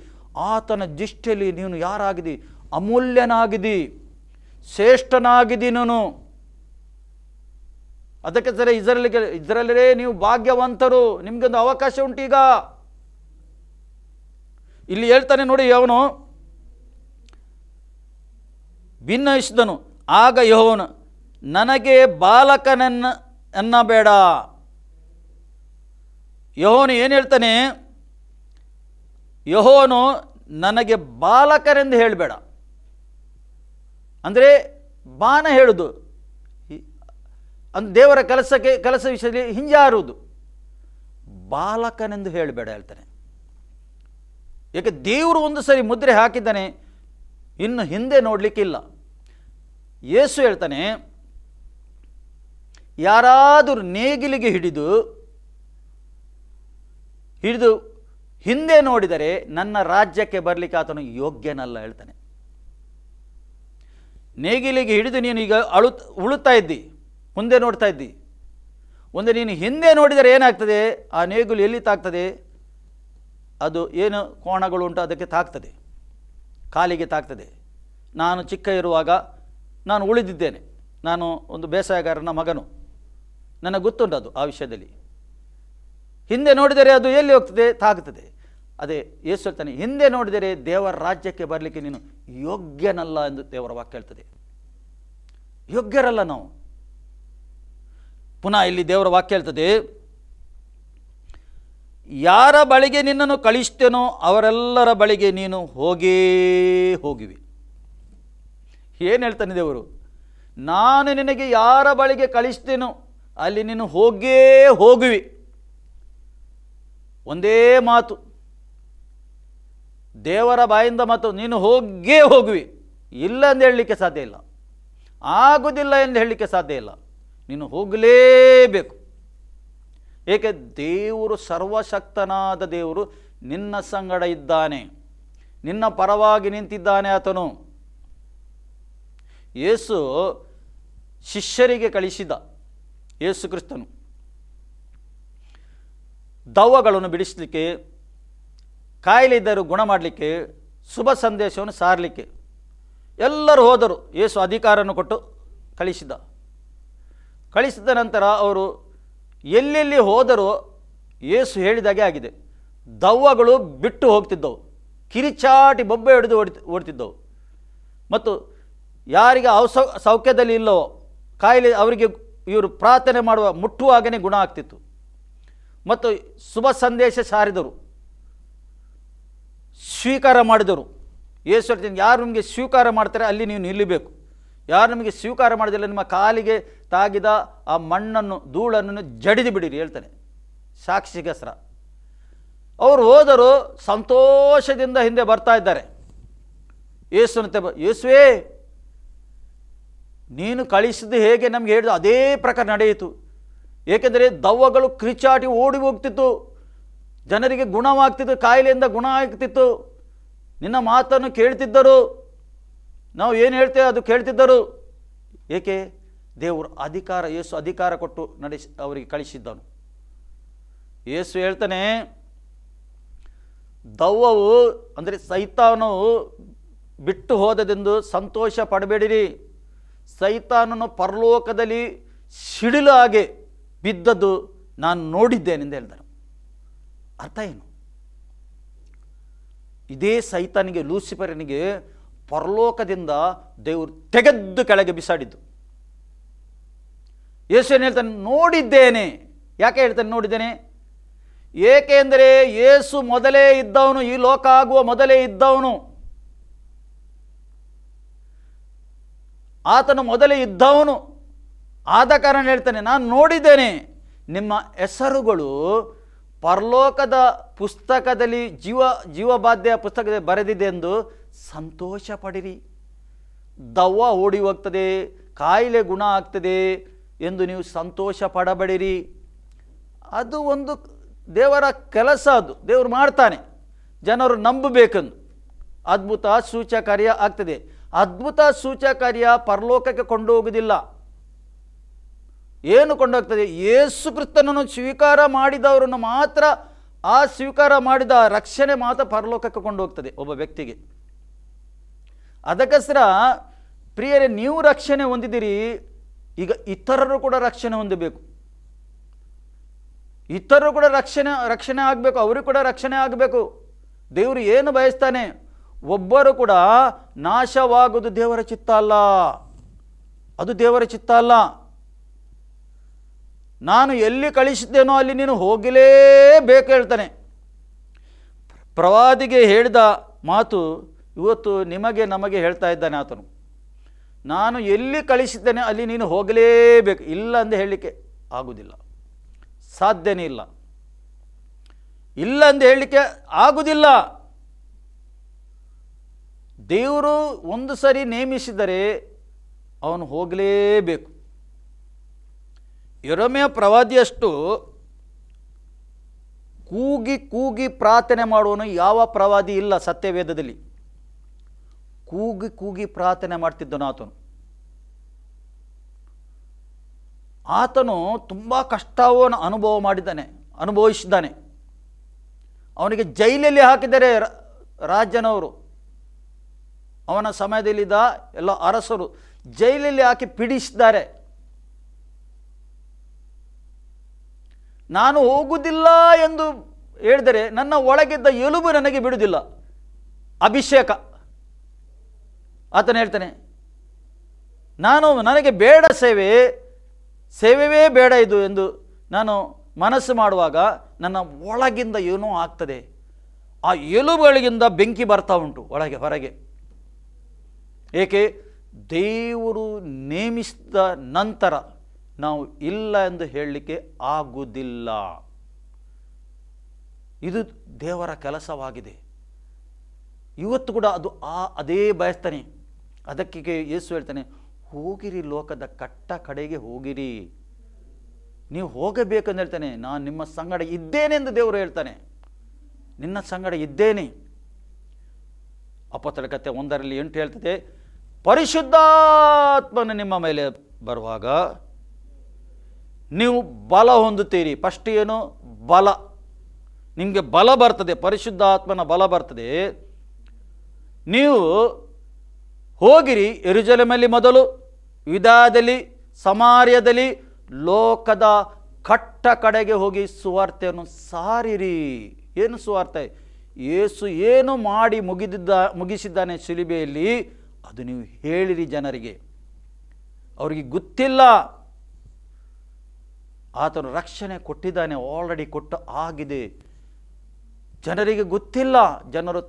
ಆತನ ದೃಷ್ಟಿಯಲ್ಲಿ ನೀನು ಯಾರಾಗಿದ್ದಿ? ಅಮೂಲ್ಯನಾಗಿದ್ದಿ, ಶ್ರೇಷ್ಠನಾಗಿದ್ದಿ ನೀನು. ಅದಕ್ಕೆ ಸರಿ ಇದರಲ್ಲೇ ನೀವು ಭಾಗ್ಯವಂತರು, ನಿಮಗೊಂದು ಅವಕಾಶ ಉಂಟು. ಈಗ ಇಲ್ಲಿ ಹೇಳ್ತಾನೆ ನೋಡಿ, ಅವನು ಭಿನ್ನಯಿಸಿದನು. ಆಗ ಯೆಹೋವನು, ನನಗೆ ಬಾಲಕನನ್ನಬೇಡ. ಯೆಹೋವನು ಏನು ಹೇಳ್ತಾನೆ? ಯೆಹೋವನು ನನಗೆ ಬಾಲಕನೆಂದು ಹೇಳಬೇಡ. ಅಂದರೆ ಬಾಣ ಹೇಳುವುದು, ದೇವರ ಕೆಲಸ ವಿಷಯದಲ್ಲಿ ಹಿಂಜಾರುವುದು. ಬಾಲಕನೆಂದು ಹೇಳಬೇಡ ಹೇಳ್ತಾನೆ. ಏಕೆ? ದೇವರು ಒಂದು ಸರಿ ಮುದ್ರೆ ಹಾಕಿದ್ದಾನೆ, ಇನ್ನು ಹಿಂದೆ ನೋಡಲಿಕ್ಕಿಲ್ಲ. ಯೇಸು ಹೇಳ್ತಾನೆ, ಯಾರಾದರೂ ನೇಗಿಲಿಗೆ ಹಿಡಿದು ಹಿಂದೆ ನೋಡಿದರೆ ನನ್ನ ರಾಜ್ಯಕ್ಕೆ ಬರಲಿಕ್ಕೆ ಆತನು ಯೋಗ್ಯನಲ್ಲ ಹೇಳ್ತಾನೆ. ನೇಗಿಲಿಗೆ ಹಿಡಿದು ನೀನು ಈಗ ಉಳುತ್ತಾ ಇದ್ದಿ, ಮುಂದೆ ನೋಡ್ತಾ ಇದ್ದಿ. ಒಂದು ನೀನು ಹಿಂದೆ ನೋಡಿದರೆ ಏನಾಗ್ತದೆ? ಆ ನೇಗಿಲು ಎಲ್ಲಿ ತಾಗ್ತದೆ? ಅದು ಏನು ಕೋಣಗಳು ಉಂಟು ಅದಕ್ಕೆ ತಾಗ್ತದೆ, ಕಾಲಿಗೆ ತಾಗ್ತದೆ. ನಾನು ಚಿಕ್ಕ ಇರುವಾಗ ನಾನು ಉಳಿದಿದ್ದೇನೆ. ನಾನು ಒಂದು ಬೇಸಾಯಗಾರನ ಮಗನು, ನನಗೆ ಗೊತ್ತುಂಟು ಅದು ಆ ವಿಷಯದಲ್ಲಿ. ಹಿಂದೆ ನೋಡಿದರೆ ಅದು ಎಲ್ಲಿ ಹೋಗ್ತದೆ? ತಾಗ್ತದೆ. ಅದೇ ಯೇಸು ಹೇಳ್ತಾನೆ, ಹಿಂದೆ ನೋಡಿದರೆ ದೇವರ ರಾಜ್ಯಕ್ಕೆ ಬರಲಿಕ್ಕೆ ನೀನು ಯೋಗ್ಯನಲ್ಲ ಎಂದು ದೇವರ ವಾಕ್ಯ ಹೇಳ್ತದೆ. ಯೋಗ್ಯರಲ್ಲ ನಾವು. ಪುನಃ ಇಲ್ಲಿ ದೇವರ ವಾಕ್ಯ ಹೇಳ್ತದೆ, ಯಾರ ಬಳಿಗೆ ನಿನ್ನನ್ನು ಕಳಿಸ್ತೇನೋ ಅವರೆಲ್ಲರ ಬಳಿಗೆ ನೀನು ಹೋಗಿವಿ. ಏನು ಹೇಳ್ತಾನೆ ದೇವರು? ನಾನು ನಿನಗೆ ಯಾರ ಬಳಿಗೆ ಕಳಿಸ್ತೇನೋ ಅಲ್ಲಿ ನೀನು ಹೋಗುವಿ. ಒಂದೇ ಮಾತು, ದೇವರ ಬಾಯಿಂದ ಮಾತು, ನೀನು ಹೋಗುವಿ. ಇಲ್ಲ ಎಂದು ಹೇಳಲಿಕ್ಕೆ ಸಾಧ್ಯ ಇಲ್ಲ, ಆಗುವುದಿಲ್ಲ ಎಂದು ಹೇಳಲಿಕ್ಕೆ ಸಾಧ್ಯ ಇಲ್ಲ. ನೀನು ಹೋಗಲೇಬೇಕು. ಏಕೆ? ದೇವರು ಸರ್ವಶಕ್ತನಾದ ದೇವರು ನಿನ್ನ ಸಂಗಡ ಇದ್ದಾನೆ, ನಿನ್ನ ಪರವಾಗಿ ನಿಂತಿದ್ದಾನೆ ಆತನು.
ಯೇಸು ಶಿಷ್ಯರಿಗೆ ಕಳಿಸಿದ ಯೇಸು ಕ್ರಿಸ್ತನು ದವ್ವಗಳನ್ನು ಬಿಡಿಸಲಿಕ್ಕೆ, ಕಾಯಿಲೆ ಇದ್ದರು ಗುಣ ಮಾಡಲಿಕ್ಕೆ, ಶುಭ ಸಂದೇಶವನ್ನು ಸಾರಲಿಕ್ಕೆ ಎಲ್ಲರೂ ಹೋದರು. ಯೇಸು ಅಧಿಕಾರವನ್ನು ಕೊಟ್ಟು ಕಳಿಸಿದ ನಂತರ ಅವರು ಎಲ್ಲೆಲ್ಲಿ ಹೋದರೂ ಯೇಸು ಹೇಳಿದಾಗೆ ಆಗಿದೆ. ದವ್ವಗಳು ಬಿಟ್ಟು ಹೋಗ್ತಿದ್ದವು, ಕಿರಿಚಾಟಿ ಬೊಬ್ಬೆ ಹಿಡಿದು ಓಡ್ತಿದ್ದವು. ಮತ್ತು ಯಾರಿಗೆ ಸೌಖ್ಯದಲ್ಲಿ ಇಲ್ಲವೋ ಕಾಯಿಲೆ ಅವರಿಗೆ ಇವರು ಪ್ರಾರ್ಥನೆ ಮಾಡುವ ಮುಟ್ಟುವಾಗನೇ ಗುಣ ಆಗ್ತಿತ್ತು. ಮತ್ತು ಶುಭ ಸಂದೇಶ ಸಾರಿದರು, ಸ್ವೀಕಾರ ಮಾಡಿದರು. ಯೇಸು ಹೇಳ್ತೀನಿ, ಯಾರು ನಿಮಗೆ ಸ್ವೀಕಾರ ಮಾಡ್ತಾರೆ ಅಲ್ಲಿ ನೀವು ನಿಲ್ಲಬೇಕು. ಯಾರು ನಿಮಗೆ ಸ್ವೀಕಾರ ಮಾಡೋದಿಲ್ಲ ನಿಮ್ಮ ಕಾಲಿಗೆ ತಾಗಿದ ಆ ಮಣ್ಣನ್ನು ಧೂಳನ್ನು ಜಡಿದು ಬಿಡಿರಿ ಹೇಳ್ತಾನೆ. ಸಾಕ್ಷಿಗಸ್ರ ಅವರು ಹೋದರು, ಸಂತೋಷದಿಂದ ಹಿಂದೆ ಬರ್ತಾ ಇದ್ದಾರೆ. ಯೇಸುವೇ ನೀನು ಕಳಿಸಿದ್ದು ಹೇಗೆ ನಮಗೆ ಹೇಳಿದ ಅದೇ ಪ್ರಕಾರ ನಡೆಯಿತು. ಏಕೆಂದರೆ ದವ್ವಗಳು ಕಿರಿಚಾಟಿ ಓಡಿ ಹೋಗ್ತಿತ್ತು, ಜನರಿಗೆ ಗುಣವಾಗ್ತಿತ್ತು, ಕಾಯಿಲೆಯಿಂದ ಗುಣ ಆಗ್ತಿತ್ತು. ನಿನ್ನ ಮಾತನ್ನು ಕೇಳ್ತಿದ್ದರು, ನಾವು ಏನು ಹೇಳ್ತೇವೆ ಅದು ಕೇಳ್ತಿದ್ದರು. ಏಕೆ? ದೇವರು ಯೇಸು ಅಧಿಕಾರ ಕೊಟ್ಟು ಅವರಿಗೆ ಕಳಿಸಿದ್ದನು. ಯೇಸು ಹೇಳ್ತಾನೆ, ದವ್ವವು ಅಂದರೆ ಸೈತಾನವು ಬಿಟ್ಟು ಹೋದದೆಂದು ಸಂತೋಷ ಪಡಬೇಡಿರಿ. ಸೈತಾನನು ಪರಲೋಕದಲ್ಲಿ ಸಿಡಿಲು ಹಾಗೆ ಬಿದ್ದದ್ದು ನಾನು ನೋಡಿದ್ದೇನೆಂದು ಹೇಳಿದನು. ಅರ್ಥ ಏನು? ಇದೇ ಸೈತಾನಿಗೆ, ಲೂಸಿಫರನಿಗೆ ಪರಲೋಕದಿಂದ ದೇವರು ತೆಗೆದ್ದು ಕೆಳಗೆ ಬಿಸಾಡಿದ್ದು. ಯೇಸು ಏನು ಹೇಳ್ತಾನೆ? ನೋಡಿದ್ದೇನೆ. ಯಾಕೆ ಹೇಳ್ತಾನೆ ನೋಡಿದ್ದೇನೆ? ಏಕೆಂದರೆ ಯೇಸು ಮೊದಲೇ ಇದ್ದವನು, ಈ ಲೋಕ ಆಗುವ ಮೊದಲೇ ಇದ್ದವನು. ಆತನು ಮೊದಲೇ ಇದ್ದವನು. ಆದ ಕಾರಣ ಹೇಳ್ತಾನೆ, ನಾನು ನೋಡಿದ್ದೇನೆ. ನಿಮ್ಮ ಹೆಸರುಗಳು ಪರಲೋಕದ ಪುಸ್ತಕದಲ್ಲಿ ಜೀವಬಾಧ್ಯೆಯ ಪುಸ್ತಕದಲ್ಲಿ ಬರೆದಿದೆ ಎಂದು ಸಂತೋಷ ಪಡಿರಿ. ದವ್ವ ಓಡಿ ಹೋಗ್ತದೆ, ಕಾಯಿಲೆ ಗುಣ ಆಗ್ತದೆ ಎಂದು ನೀವು ಸಂತೋಷ ಪಡಬೇಡಿರಿ. ಅದು ಒಂದು ದೇವರ ಕೆಲಸ, ಅದು ದೇವರು ಮಾಡ್ತಾನೆ, ಜನರು ನಂಬಬೇಕೆಂದು. ಅದ್ಭುತ ಸೂಚಕಾರ್ಯ ಆಗ್ತದೆ. ಅದ್ಭುತ ಸೂಚಕಾರ್ಯ ಪರಲೋಕಕ್ಕೆ ಕೊಂಡೋಗುವುದಿಲ್ಲ. ಏನು ಕೊಂಡೋಗ್ತದೆ? ಯೇಸು ಕ್ರಿಸ್ತನನ್ನು ಸ್ವೀಕಾರ ಮಾಡಿದವರನ್ನು ಮಾತ್ರ, ಆ ಸ್ವೀಕಾರ ಮಾಡಿದ ರಕ್ಷಣೆ ಮಾತ್ರ ಪರಲೋಕಕ್ಕೆ ಕೊಂಡೋಗ್ತದೆ ಒಬ್ಬ ವ್ಯಕ್ತಿಗೆ. ಅದಕ್ಕೋಸ್ಕರ ಪ್ರಿಯರೇ, ನೀವು ರಕ್ಷಣೆ ಹೊಂದಿದ್ದೀರಿ, ಈಗ ಇತರರು ಕೂಡ ರಕ್ಷಣೆ ಹೊಂದಬೇಕು. ಇತರರು ಕೂಡ ರಕ್ಷಣೆ ಆಗಬೇಕು, ಅವರಿಗೂ ಕೂಡ ರಕ್ಷಣೆ ಆಗಬೇಕು. ದೇವರು ಏನು ಬಯಸ್ತಾನೆ? ಒಬ್ಬರು ಕೂಡ ನಾಶವಾಗುವುದು ದೇವರ ಚಿತ್ತ ಅಲ್ಲ, ಅದು ದೇವರ ಚಿತ್ತ ಅಲ್ಲ. ನಾನು ಎಲ್ಲಿ ಕಳಿಸಿದ್ದೇನೋ ಅಲ್ಲಿ ನೀನು ಹೋಗಲೇಬೇಕು ಹೇಳ್ತಾನೆ. ಪ್ರವಾದಿಗೆ ಹೇಳಿದ ಮಾತು ಇವತ್ತು ನಿಮಗೆ ನಮಗೆ ಹೇಳ್ತಾ ಇದ್ದಾನೆ ಆತನು. ನಾನು ಎಲ್ಲಿ ಕಳಿಸಿದ್ದೇನೆ ಅಲ್ಲಿ ನೀನು ಹೋಗಲೇಬೇಕು, ಇಲ್ಲ ಎಂದು ಹೇಳಲಿಕ್ಕೆ ಆಗುವುದಿಲ್ಲ, ಸಾಧ್ಯನೇ ಇಲ್ಲ. ಇಲ್ಲ ಎಂದು ಹೇಳಲಿಕ್ಕೆ ಆಗುವುದಿಲ್ಲ. ದೇವರು ಒಂದು ಸರಿ ನೇಮಿಸಿದರೆ ಅವನು ಹೋಗಲೇಬೇಕು. ಯೆರೆಮೀಯ ಪ್ರವಾದಿಯಷ್ಟು ಕೂಗಿ ಕೂಗಿ ಪ್ರಾರ್ಥನೆ ಮಾಡುವನು ಯಾವ ಪ್ರವಾದಿ ಇಲ್ಲ ಸತ್ಯವೇದದಲ್ಲಿ. ಕೂಗಿ ಕೂಗಿ ಪ್ರಾರ್ಥನೆ ಮಾಡ್ತಿದ್ದನು ಆತನು ತುಂಬ ಕಷ್ಟವನ್ನು ಅನುಭವಿಸಿದ್ದಾನೆ. ಅವನಿಗೆ ಜೈಲಲ್ಲಿ ಹಾಕಿದ್ದಾರೆ ರಾಜನವರು. ಅವನ ಸಮಯದಲ್ಲಿದ್ದ ಎಲ್ಲ ಅರಸರು ಜೈಲಲ್ಲಿ ಹಾಕಿ ಪೀಡಿಸಿದ್ದಾರೆ. ನಾನು ಹೋಗುವುದಿಲ್ಲ ಎಂದು ಹೇಳಿದರೆ ನನ್ನ ಒಳಗಿದ್ದ ಎಲುಬು ನನಗೆ ಬಿಡುವುದಿಲ್ಲ. ಅಭಿಷೇಕ ಆತನು ಹೇಳ್ತಾನೆ, ನನಗೆ ಬೇಡ ಸೇವೆಯೇ ಬೇಡ ಇದು ಎಂದು ನಾನು ಮನಸ್ಸು ಮಾಡುವಾಗ ನನ್ನ ಒಳಗಿಂದ ಏನೋ ಆಗ್ತದೆ. ಆ ಎಲುಬುಗಳಿಂದ ಬೆಂಕಿ ಬರ್ತಾ ಉಂಟು ಹೊರಗೆ. ಏಕೆ? ದೇವರು ನೇಮಿಸಿದ ನಂತರ ನಾವು ಇಲ್ಲ ಎಂದು ಹೇಳಲಿಕ್ಕೆ ಆಗುವುದಿಲ್ಲ. ಇದು ದೇವರ ಕೆಲಸವಾಗಿದೆ. ಇವತ್ತು ಕೂಡ ಅದೇ ಬಯಸ್ತಾನೆ. ಅದಕ್ಕೆ ಯೇಸು ಹೇಳ್ತಾನೆ, ಹೋಗಿರಿ, ಲೋಕದ ಕಟ್ಟ ಕಡೆಗೆ ಹೋಗಿರಿ. ನೀವು ಹೋಗಬೇಕಂತ ಹೇಳ್ತಾನೆ. ನಾನು ನಿಮ್ಮ ಸಂಗಡ ಇದ್ದೇನೆ ಎಂದು ದೇವರು ಹೇಳ್ತಾನೆ. ನಿನ್ನ ಸಂಗಡ ಇದ್ದೇನೆ. ಅಪೊಸ್ತಲರ ಕಥೆ 1:8 ಹೇಳ್ತದೆ, ಪರಿಶುದ್ಧಾತ್ಮನು ನಿಮ್ಮ ಮೇಲೆ ಬರುವಾಗ ನೀವು ಬಲ ಹೊಂದುತ್ತೀರಿ. ಫಸ್ಟ್ ಏನು? ಬಲ. ನಿಮಗೆ ಬಲ ಬರ್ತದೆ, ಪರಿಶುದ್ಧಾತ್ಮನ ಬಲ ಬರ್ತದೆ. ನೀವು ಹೋಗಿರಿ, ಯೆರೂಸಲೇಮಲ್ಲಿ ಮೊದಲು, ಯೂದಾಯದಲ್ಲಿ, ಸಮಾರ್ಯದಲ್ಲಿ, ಲೋಕದ ಕಟ್ಟ ಕಡೆಗೆ ಹೋಗಿ ಸುವಾರ್ತೆಯನ್ನು ಸಾರಿರಿ. ಏನು ಸುವಾರ್ತೆ? ಯೇಸು ಏನು ಮಾಡಿ ಮುಗಿಸಿದ್ದಾನೆ ಶಿಲುಬೆಯಲ್ಲಿ, ಅದು ನೀವು ಹೇಳಿರಿ ಜನರಿಗೆ. ಅವರಿಗೆ ಗೊತ್ತಿಲ್ಲ, ಆತನು ರಕ್ಷಣೆ ಕೊಟ್ಟಿದ್ದಾನೆ, ಆಲ್ರೆಡಿ ಕೊಟ್ಟು ಆಗಿದೆ. ಜನರಿಗೆ ಗೊತ್ತಿಲ್ಲ, ಜನರು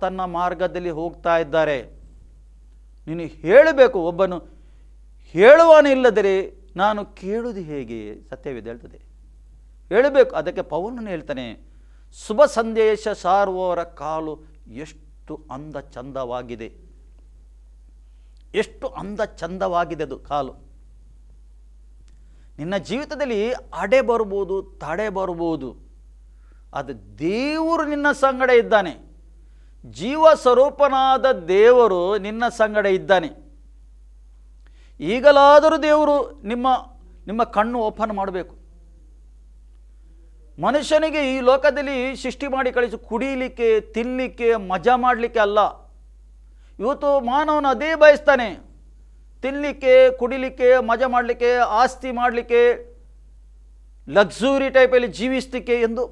ತನ್ನ ಮಾರ್ಗದಲ್ಲಿ ಹೋಗ್ತಾ ಇದ್ದಾರೆ. ನೀನು ಹೇಳಬೇಕು. ಒಬ್ಬನು ಹೇಳುವನಿಲ್ಲದರೆ ನಾನು ಕೇಳುವುದು ಹೇಗೆ? ಸತ್ಯವೇದ ಹೇಳ್ತದೆ, ಹೇಳಬೇಕು. ಅದಕ್ಕೆ ಪೌಲನು ಹೇಳ್ತಾನೆ, ಶುಭ ಸಂದೇಶ ಸಾರುವವರ ಕಾಲು ಎಷ್ಟು ಅಂದ ಚಂದವಾಗಿದೆ, ಎಷ್ಟು ಅಂದ ಚಂದವಾಗಿದೆ ಅದು ಕಾಲು. ನಿನ್ನ ಜೀವಿತದಲ್ಲಿ ಅಡೆ ಬರ್ಬೋದು, ತಡೆ ಬರ್ಬೋದು, ಅದು ದೇವರು ನಿನ್ನ ಸಂಗಡ ಇದ್ದಾನೆ. ಜೀವ ಸ್ವರೂಪನಾದ ದೇವರು ನಿನ್ನ ಸಂಗಡ ಇದ್ದಾನೆ. ಈಗಲಾದರೂ ದೇವರು ನಿಮ್ಮ ಕಣ್ಣು ಓಪನ್ ಮಾಡಬೇಕು. ಮನುಷ್ಯನಿಗೆ ಈ ಲೋಕದಲ್ಲಿ ಸೃಷ್ಟಿ ಮಾಡಿ ಕಳಿಸಿ ಕುಡಿಯಲಿಕ್ಕೆ, ತಿನ್ನಲಿಕ್ಕೆ, ಮಜಾ ಮಾಡಲಿಕ್ಕೆ ಅಲ್ಲ. ಇವತ್ತು ಮಾನವನು ಅದೇ ಬಯಸ್ತಾನೆ, ತಿನ್ನಲಿಕ್ಕೆ, ಕುಡಿಲಿಕ್ಕೆ, ಮಜಾ ಮಾಡಲಿಕ್ಕೆ, ಆಸ್ತಿ ಮಾಡಲಿಕ್ಕೆ, ಲಕ್ಸುರಿ ಟೈಪಲ್ಲಿ ಜೀವಿಸಲಿಕ್ಕೆ ಎಂದು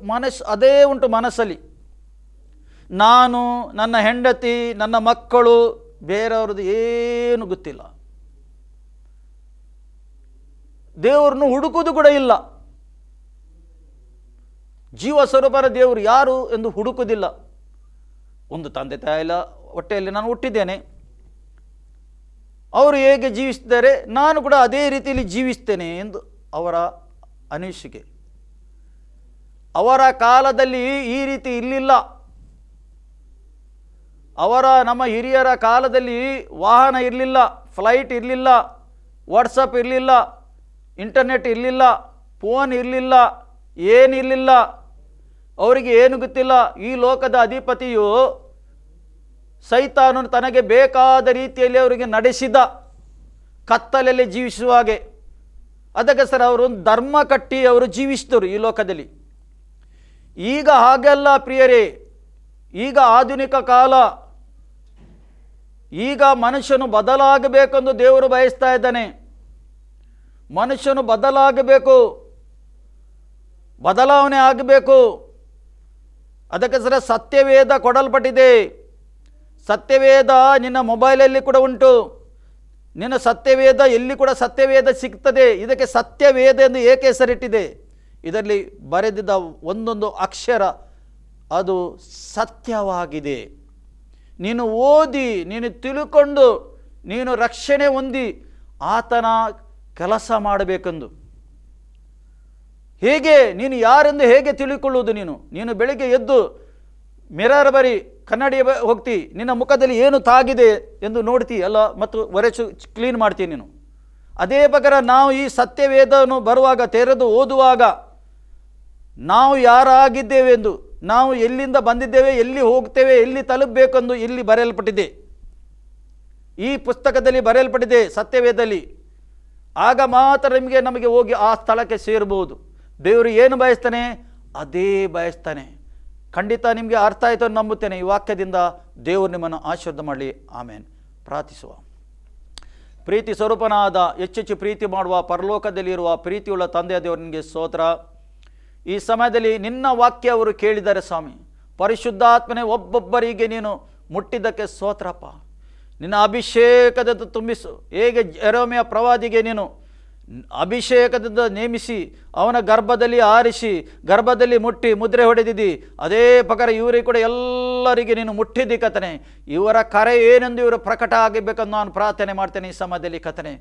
ಅದೇ ಉಂಟು ಮನಸ್ಸಲ್ಲಿ. ನಾನು, ನನ್ನ ಹೆಂಡತಿ, ನನ್ನ ಮಕ್ಕಳು, ಬೇರೆಯವ್ರದ್ದು ಏನು ಗೊತ್ತಿಲ್ಲ. ದೇವರನ್ನು ಹುಡುಕುವುದು ಕೂಡ ಇಲ್ಲ. ಜೀವ ಸ್ವರೂಪರ ದೇವರು ಯಾರು ಎಂದು ಹುಡುಕುವುದಿಲ್ಲ. ಒಂದು ತಂದೆ ತಾಯಿಲ್ಲ ಹೊಟ್ಟೆಯಲ್ಲಿ ನಾನು ಹುಟ್ಟಿದ್ದೇನೆ, ಅವರು ಹೇಗೆ ಜೀವಿಸ್ತಾರೆ ನಾನು ಕೂಡ ಅದೇ ರೀತಿಯಲ್ಲಿ ಜೀವಿಸ್ತೇನೆ ಎಂದು ಅವರ ಅನಿಸಿಕೆ. ಅವರ ಕಾಲದಲ್ಲಿ ಈ ರೀತಿ ಇರಲಿಲ್ಲ. ನಮ್ಮ ಹಿರಿಯರ ಕಾಲದಲ್ಲಿ ವಾಹನ ಇರಲಿಲ್ಲ, ಫ್ಲೈಟ್ ಇರಲಿಲ್ಲ, ವಾಟ್ಸಪ್ ಇರಲಿಲ್ಲ, ಇಂಟರ್ನೆಟ್ ಇರಲಿಲ್ಲ, ಫೋನ್ ಇರಲಿಲ್ಲ, ಏನಿರಲಿಲ್ಲ. ಅವರಿಗೆ ಏನು ಗೊತ್ತಿಲ್ಲ. ಈ ಲೋಕದ ಅಧಿಪತಿಯು ಸೈತಾನನು ತನಗೆ ಬೇಕಾದ ರೀತಿಯಲ್ಲಿ ಅವರಿಗೆ ನಡೆಸಿದ, ಕತ್ತಲಲ್ಲಿ ಜೀವಿಸುವ ಹಾಗೆ. ಅದಕ್ಕೋಸ್ಕರ ಅವರು ಧರ್ಮ ಕಟ್ಟಿ ಅವರು ಜೀವಿಸಿದರು ಈ ಲೋಕದಲ್ಲಿ. ಈಗ ಹಾಗೆಲ್ಲ ಪ್ರಿಯರೇ, ಈಗ ಆಧುನಿಕ ಕಾಲ. ಈಗ ಮನುಷ್ಯನು ಬದಲಾಗಬೇಕೆಂದು ದೇವರು ಬಯಸ್ತಾ ಇದ್ದಾನೆ. ಮನುಷ್ಯನು ಬದಲಾಗಬೇಕು, ಬದಲಾವಣೆ ಆಗಬೇಕು. ಅದಕ್ಕೋಸ್ಕರ ಸತ್ಯವೇದ ಕೊಡಲ್ಪಟ್ಟಿದೆ. ಸತ್ಯವೇದ ನಿನ್ನ ಮೊಬೈಲಲ್ಲಿ ಕೂಡ ಉಂಟು. ನಿನ್ನ ಸತ್ಯವೇದ ಎಲ್ಲಿ ಕೂಡ ಸತ್ಯವೇದ ಸಿಗ್ತದೆ. ಇದಕ್ಕೆ ಸತ್ಯವೇದ ಎಂದು ಏಕೆ ಹೆಸರಿಟ್ಟಿದೆ? ಇದರಲ್ಲಿ ಬರೆದಿದ್ದ ಒಂದೊಂದು ಅಕ್ಷರ ಅದು ಸತ್ಯವಾಗಿದೆ. ನೀನು ಓದಿ, ನೀನು ತಿಳ್ಕೊಂಡು, ನೀನು ರಕ್ಷಣೆ ಹೊಂದಿ ಆತನ ಕೆಲಸ ಮಾಡಬೇಕೆಂದು. ಹೇಗೆ ನೀನು ಯಾರೆಂದು ಹೇಗೆ ತಿಳಿಕೊಳ್ಳುವುದು? ನೀನು ಬೆಳಿಗ್ಗೆ ಎದ್ದು ಮಿರರ್ ಬರಿ ಕನ್ನಡಿ ಹೋಗ್ತಿ, ನಿನ್ನ ಮುಖದಲ್ಲಿ ಏನು ತಾಗಿದೆ ಎಂದು ನೋಡ್ತಿ ಅಲ್ಲ, ಮತ್ತು ಒರೆಸು ಕ್ಲೀನ್ ಮಾಡ್ತೀನಿ ನೀನು. ಅದೇ ಪ್ರಕಾರ ನಾವು ಈ ಸತ್ಯವೇದವನ್ನು ಬರುವಾಗ ತೆರೆದು ಓದುವಾಗ ನಾವು ಯಾರಾಗಿದ್ದೇವೆ ಎಂದು, ನಾವು ಎಲ್ಲಿಂದ ಬಂದಿದ್ದೇವೆ, ಎಲ್ಲಿ ಹೋಗ್ತೇವೆ, ಎಲ್ಲಿ ತಲುಪಬೇಕೆಂದು ಇಲ್ಲಿ ಬರೆಯಲ್ಪಟ್ಟಿದೆ. ಈ ಪುಸ್ತಕದಲ್ಲಿ ಬರೆಯಲ್ಪಟ್ಟಿದೆ, ಸತ್ಯವೇದದಲ್ಲಿ. ಆಗ ಮಾತ್ರ ನಮಗೆ ಹೋಗಿ ಆ ಸ್ಥಳಕ್ಕೆ ಸೇರಬಹುದು. ದೇವರು ಏನು ಬಯಸ್ತಾನೆ ಅದೇ ಬಯಸ್ತಾನೆ. ಖಂಡಿತ ನಿಮಗೆ ಅರ್ಥ ಆಯಿತು ಅಂತ ನಂಬುತ್ತೇನೆ. ಈ ವಾಕ್ಯದಿಂದ ದೇವರು ನಿಮ್ಮನ್ನು ಆಶೀರ್ವಾದ ಮಾಡಲಿ. ಆಮೇನ್. ಪ್ರಾರ್ಥಿಸುವ. ಪ್ರೀತಿ ಸ್ವರೂಪನಾದ, ಹೆಚ್ಚೆಚ್ಚು ಪ್ರೀತಿ ಮಾಡುವ, ಪರಲೋಕದಲ್ಲಿರುವ ಪ್ರೀತಿಯುಳ್ಳ ತಂದೆಯ ದೇವರು ನಿನಗೆ ಸ್ತೋತ್ರ. ಈ ಸಮಯದಲ್ಲಿ ನಿನ್ನ ವಾಕ್ಯ ಅವರು ಕೇಳಿದ್ದಾರೆ ಸ್ವಾಮಿ. ಪರಿಶುದ್ಧಾತ್ಮನೇ ಒಬ್ಬೊಬ್ಬರಿಗೆ ನೀನು ಮುಟ್ಟಿದ್ದಕ್ಕೆ ಸ್ತೋತ್ರಪ್ಪ. ನಿನ್ನ ಅಭಿಷೇಕದಿಂದ ತುಂಬಿಸು. ಹೇಗೆ ಯೆರೆಮೀಯ ಪ್ರವಾದಿಗೆ ನೀನು ಅಭಿಷೇಕದಿಂದ ನೇಮಿಸಿ ಅವನ ಗರ್ಭದಲ್ಲಿ ಆರಿಸಿ ಗರ್ಭದಲ್ಲಿ ಮುಟ್ಟಿ ಮುದ್ರೆ ಹೊಡೆದಿದ್ದಿ, ಅದೇ ಪ್ರಕಾರ ಇವರಿಗೆ ಕೂಡ ಎಲ್ಲರಿಗೆ ನೀನು ಮುಟ್ಟಿದ್ದಿ ಕತನೆ. ಇವರ ಕರೆ ಏನೆಂದು ಇವರು ಪ್ರಕಟ ಆಗಬೇಕೆಂದು ನಾನು ಪ್ರಾರ್ಥನೆ ಮಾಡ್ತೇನೆ ಈ ಸಮಯದಲ್ಲಿ ಕತನೆ.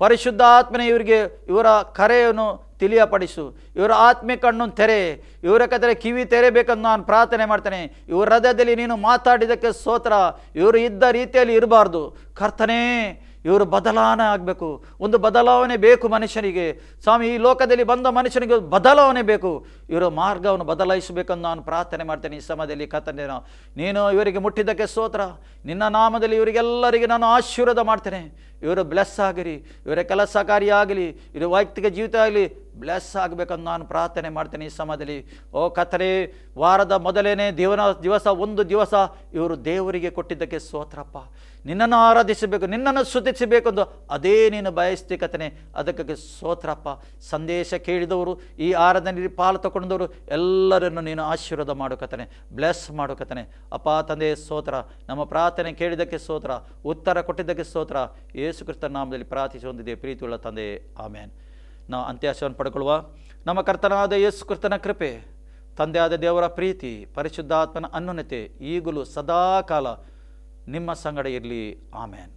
ಪರಿಶುದ್ಧಾತ್ಮನೆ ಇವರಿಗೆ ಇವರ ಕರೆಯನ್ನು ತಿಳಿಯಪಡಿಸು. ಇವರ ಆತ್ಮಿಕ ಕಣ್ಣನ್ನು ತೆರೆ, ಇವರ ಕತೆ ಕಿವಿ ತೆರೆಬೇಕೆಂದು ನಾನು ಪ್ರಾರ್ಥನೆ ಮಾಡ್ತೇನೆ. ಇವರ ಹೃದಯದಲ್ಲಿ ನೀನು ಮಾತಾಡಿದ್ದಕ್ಕೆ ಸ್ತೋತ್ರ. ಇವರು ಇದ್ದ ರೀತಿಯಲ್ಲಿ ಇರಬಾರ್ದು ಕರ್ತನೇ.
ಇವರು ಬದಲಾವಣೆ ಆಗಬೇಕು. ಒಂದು ಬದಲಾವಣೆ ಬೇಕು ಮನುಷ್ಯನಿಗೆ. ಸ್ವಾಮಿ, ಈ ಲೋಕದಲ್ಲಿ ಬಂದ ಮನುಷ್ಯನಿಗೆ ಬದಲಾವಣೆ ಬೇಕು. ಇವರ ಮಾರ್ಗವನ್ನು ಬದಲಾಯಿಸಬೇಕಂದು ನಾನು ಪ್ರಾರ್ಥನೆ ಮಾಡ್ತೇನೆ. ಈ ಸಮಯದಲ್ಲಿ ಕರ್ತನೇ, ನೀನು ಇವರಿಗೆ ಮುಟ್ಟಿದ್ದಕ್ಕೆ ಸ್ತೋತ್ರ. ನಿನ್ನ ನಾಮದಲ್ಲಿ ಇವರಿಗೆಲ್ಲರಿಗೆ ನಾನು ಆಶೀರ್ವಾದ ಮಾಡ್ತೇನೆ. ಇವರು ಬ್ಲೆಸ್ ಆಗಿರಿ, ಇವರ ಕೆಲಸ ಕಾರ್ಯ ಇವರ ವೈಯಕ್ತಿಕ ಜೀವಿತ ಆಗಲಿ ಬ್ಲೆಸ್ ಆಗಬೇಕಂದು ನಾನು ಪ್ರಾರ್ಥನೆ ಮಾಡ್ತೇನೆ ಈ ಸಮಯದಲ್ಲಿ. ಓ ಕರ್ತನೇ, ವಾರದ ಮೊದಲನೇ ದಿವಸ ಒಂದು ದಿವಸ ಇವರು ದೇವರಿಗೆ ಕೊಟ್ಟಿದ್ದಕ್ಕೆ ಸ್ತೋತ್ರಪ್ಪ. ನಿನ್ನನ್ನು ಆರಾಧಿಸಬೇಕು, ನಿನ್ನನ್ನು ಸ್ತುತಿಸಬೇಕೆಂದು ಅದೇ ನೀನು ಬಯಸ್ತಿ ಕರ್ತನೇ. ಅದಕ್ಕೆ ಸ್ತೋತ್ರಪ್ಪ. ಸಂದೇಶ ಕೇಳಿದವರು, ಈ ಆರಾಧನೆಯಲ್ಲಿ ಪಾಲು ತಗೊಂಡವರು ಎಲ್ಲರನ್ನು ನೀನು ಆಶೀರ್ವಾದ ಮಾಡು ಕರ್ತನೇ, ಬ್ಲೆಸ್ ಮಾಡು ಕರ್ತನೇ. ಅಪ್ಪ ತಂದೆ ಸ್ತೋತ್ರ. ನಮ್ಮ ಪ್ರಾರ್ಥನೆ ಕೇಳಿದ್ದಕ್ಕೆ ಸ್ತೋತ್ರ, ಉತ್ತರ ಕೊಟ್ಟಿದ್ದಕ್ಕೆ ಸ್ತೋತ್ರ. ಯೇಸು ಕ್ರಿಸ್ತನ ನಾಮದಲ್ಲಿ ಪ್ರಾರ್ಥಿಸಿ ಹೊಂದಿದೆ ಪ್ರೀತಿಯುಳ್ಳ ತಂದೆ, ಆಮೇನ್. ನಾವು ಅಂತ್ಯಾಶವನ್ನು ಪಡ್ಕೊಳ್ಳುವ. ನಮ್ಮ ಕರ್ತನಾದ ಯೇಸು ಕ್ರಿಸ್ತನ ಕೃಪೆ, ತಂದೆಯಾದ ದೇವರ ಪ್ರೀತಿ, ಪರಿಶುದ್ಧಾತ್ಮನ ಅನ್ಯೋನ್ಯತೆ ಈಗಲೂ ಸದಾಕಾಲ ನಿಮ್ಮ ಸಂಗಡ ಇರಲಿ. ಆಮೇನ್.